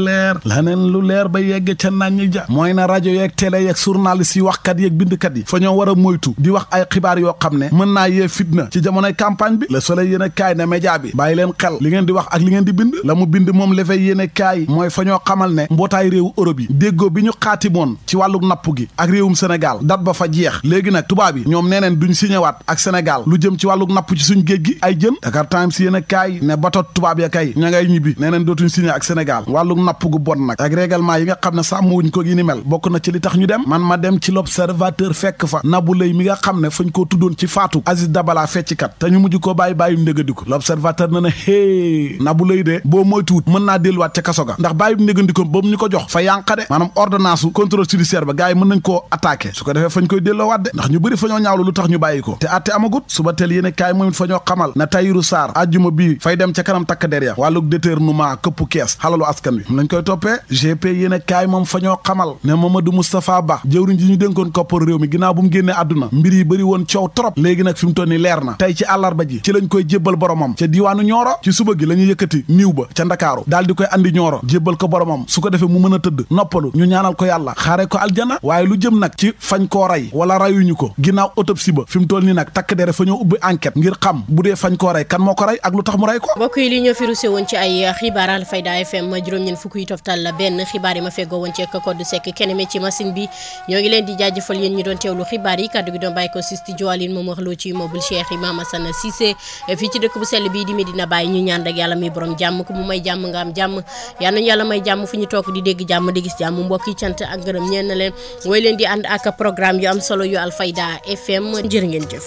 leer laneen lu leer ba yegg ca nañ ja mooy na rajo yeeg télé yeeg journaliste yi waxkat yeeg bindkat yi fa ñoo war a moytu di wax ay xibaar yoo xam ne mën naa yee fitna ci jamonoy campagne bi Le Soleil yéen a kaay ne média bi bàyyi leen xel li ngeen di wax ak li ngeen di bind la mu bind moom L'Éveil yéen a kaay mooy fa ñoo xamal ne mbootaay réewu Europe yi déggoo bi ñu xaatimoon ci wàllu napp gi ak réewum Sénégal dat ba fa jeex léegi nag tubaab yi ñoom nee neen duñ signéwaat ak Sénégal lu jëm ci wàllu napp ci suñ géej gi ay jën Dakar Times yéen a kaay ne batot tubaab ya kay ña ngay ñibbi nee neen dootuñ signé ak Sénégal wàllu napp gu bon nag ak règlement yi nga xam ne sàmmwuñ ko gi ni mel bokk na ci li tax ñu dem man ma dem ci L'Observateur fekk fa Nabou Leye mi nga xam ne fañ koo tuddoon ci faatu Aziz Dabala fecckat te ñu mujj ko bàyyi ndégandiko L'Observateur na ne hé Nabou Leye de boo moytuwut mën naa delluwaat ca kaso ga ndax bàyyi ndégandiko ba mu ñu ko jox fa yànqade maanaam ordonnance contrôle judiciaire ba gars yi mën nañ koo attaqué su ko defee fañ koy delloowaat de ndax ñu bëri fa ñoo ñaawlu lu tax ñu bàyyi ko te atte amagut suba teel yéen kaay moom it fa ñoo xamal na Tahirou Sarr àjjuma bii fay dem ca kanam takk der ya wàllug détournement këpp kees xalalu askan wi lañ koy toppee GP yéen kaay moom fa ñoo xamal ne Mamadou Moustapha Ba jëwriñ ji ñu dénkoon koppar réew mi ginnaaw bu mu génnee àdduna mbir yi bëri woon coow trop léegi nag fi mu toll ni leer na tey ci àllarba ji ci lañ koy jébbal boromam ca diiwaanu Nioro ci suba gi la ñuy yëkkati niiw ba ca Ndakaaru daal di koy andi Nioro jébbal ko boromam su ko defee mu mën a tëdd noppalu ñu ñaanal ko yàlla xaare ko aljana waaye lu jëm nag ci fañ koo rey wala rayuñu ko ginnaaw autopsie ba fi mu toll nii nag takk dere fa ñoo ubbi enquête ngir xam bu dee fañ koo rey kan moo ko rey ak lu tax mu rey ko
mbokk yi li ñoo fi rusé woon ci ay xibaar Alfayda FM juróom-ñeent fukk yi toftal la benn xibaar yi ma feggoo woon ci code sec keneme ci machine bi ñoo ngi leen di jaajëfal yéen ñi doon teewlu xibaar yi kaddu gi doon bàyyi ko si studio Aline moom wax loo ci immeuble Cheikh Imam Assane Cissé fii ci dëkk bu sell bii di Medina Baye ñu ñaan rek yàlla muy borom jàmm ku mu may jàmm nga am jàmm yal nañu yàlla may jàmm fu ñu toog di dégg jàmm di gis jàmm mbokk yi cant ak ngërëm ñeen na leen mooy leen di ànd ak programme yu am solo yu Alfayda FM jërë ngeen jëf.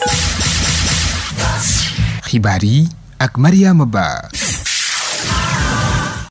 xibaar yi ak Mariama Ba.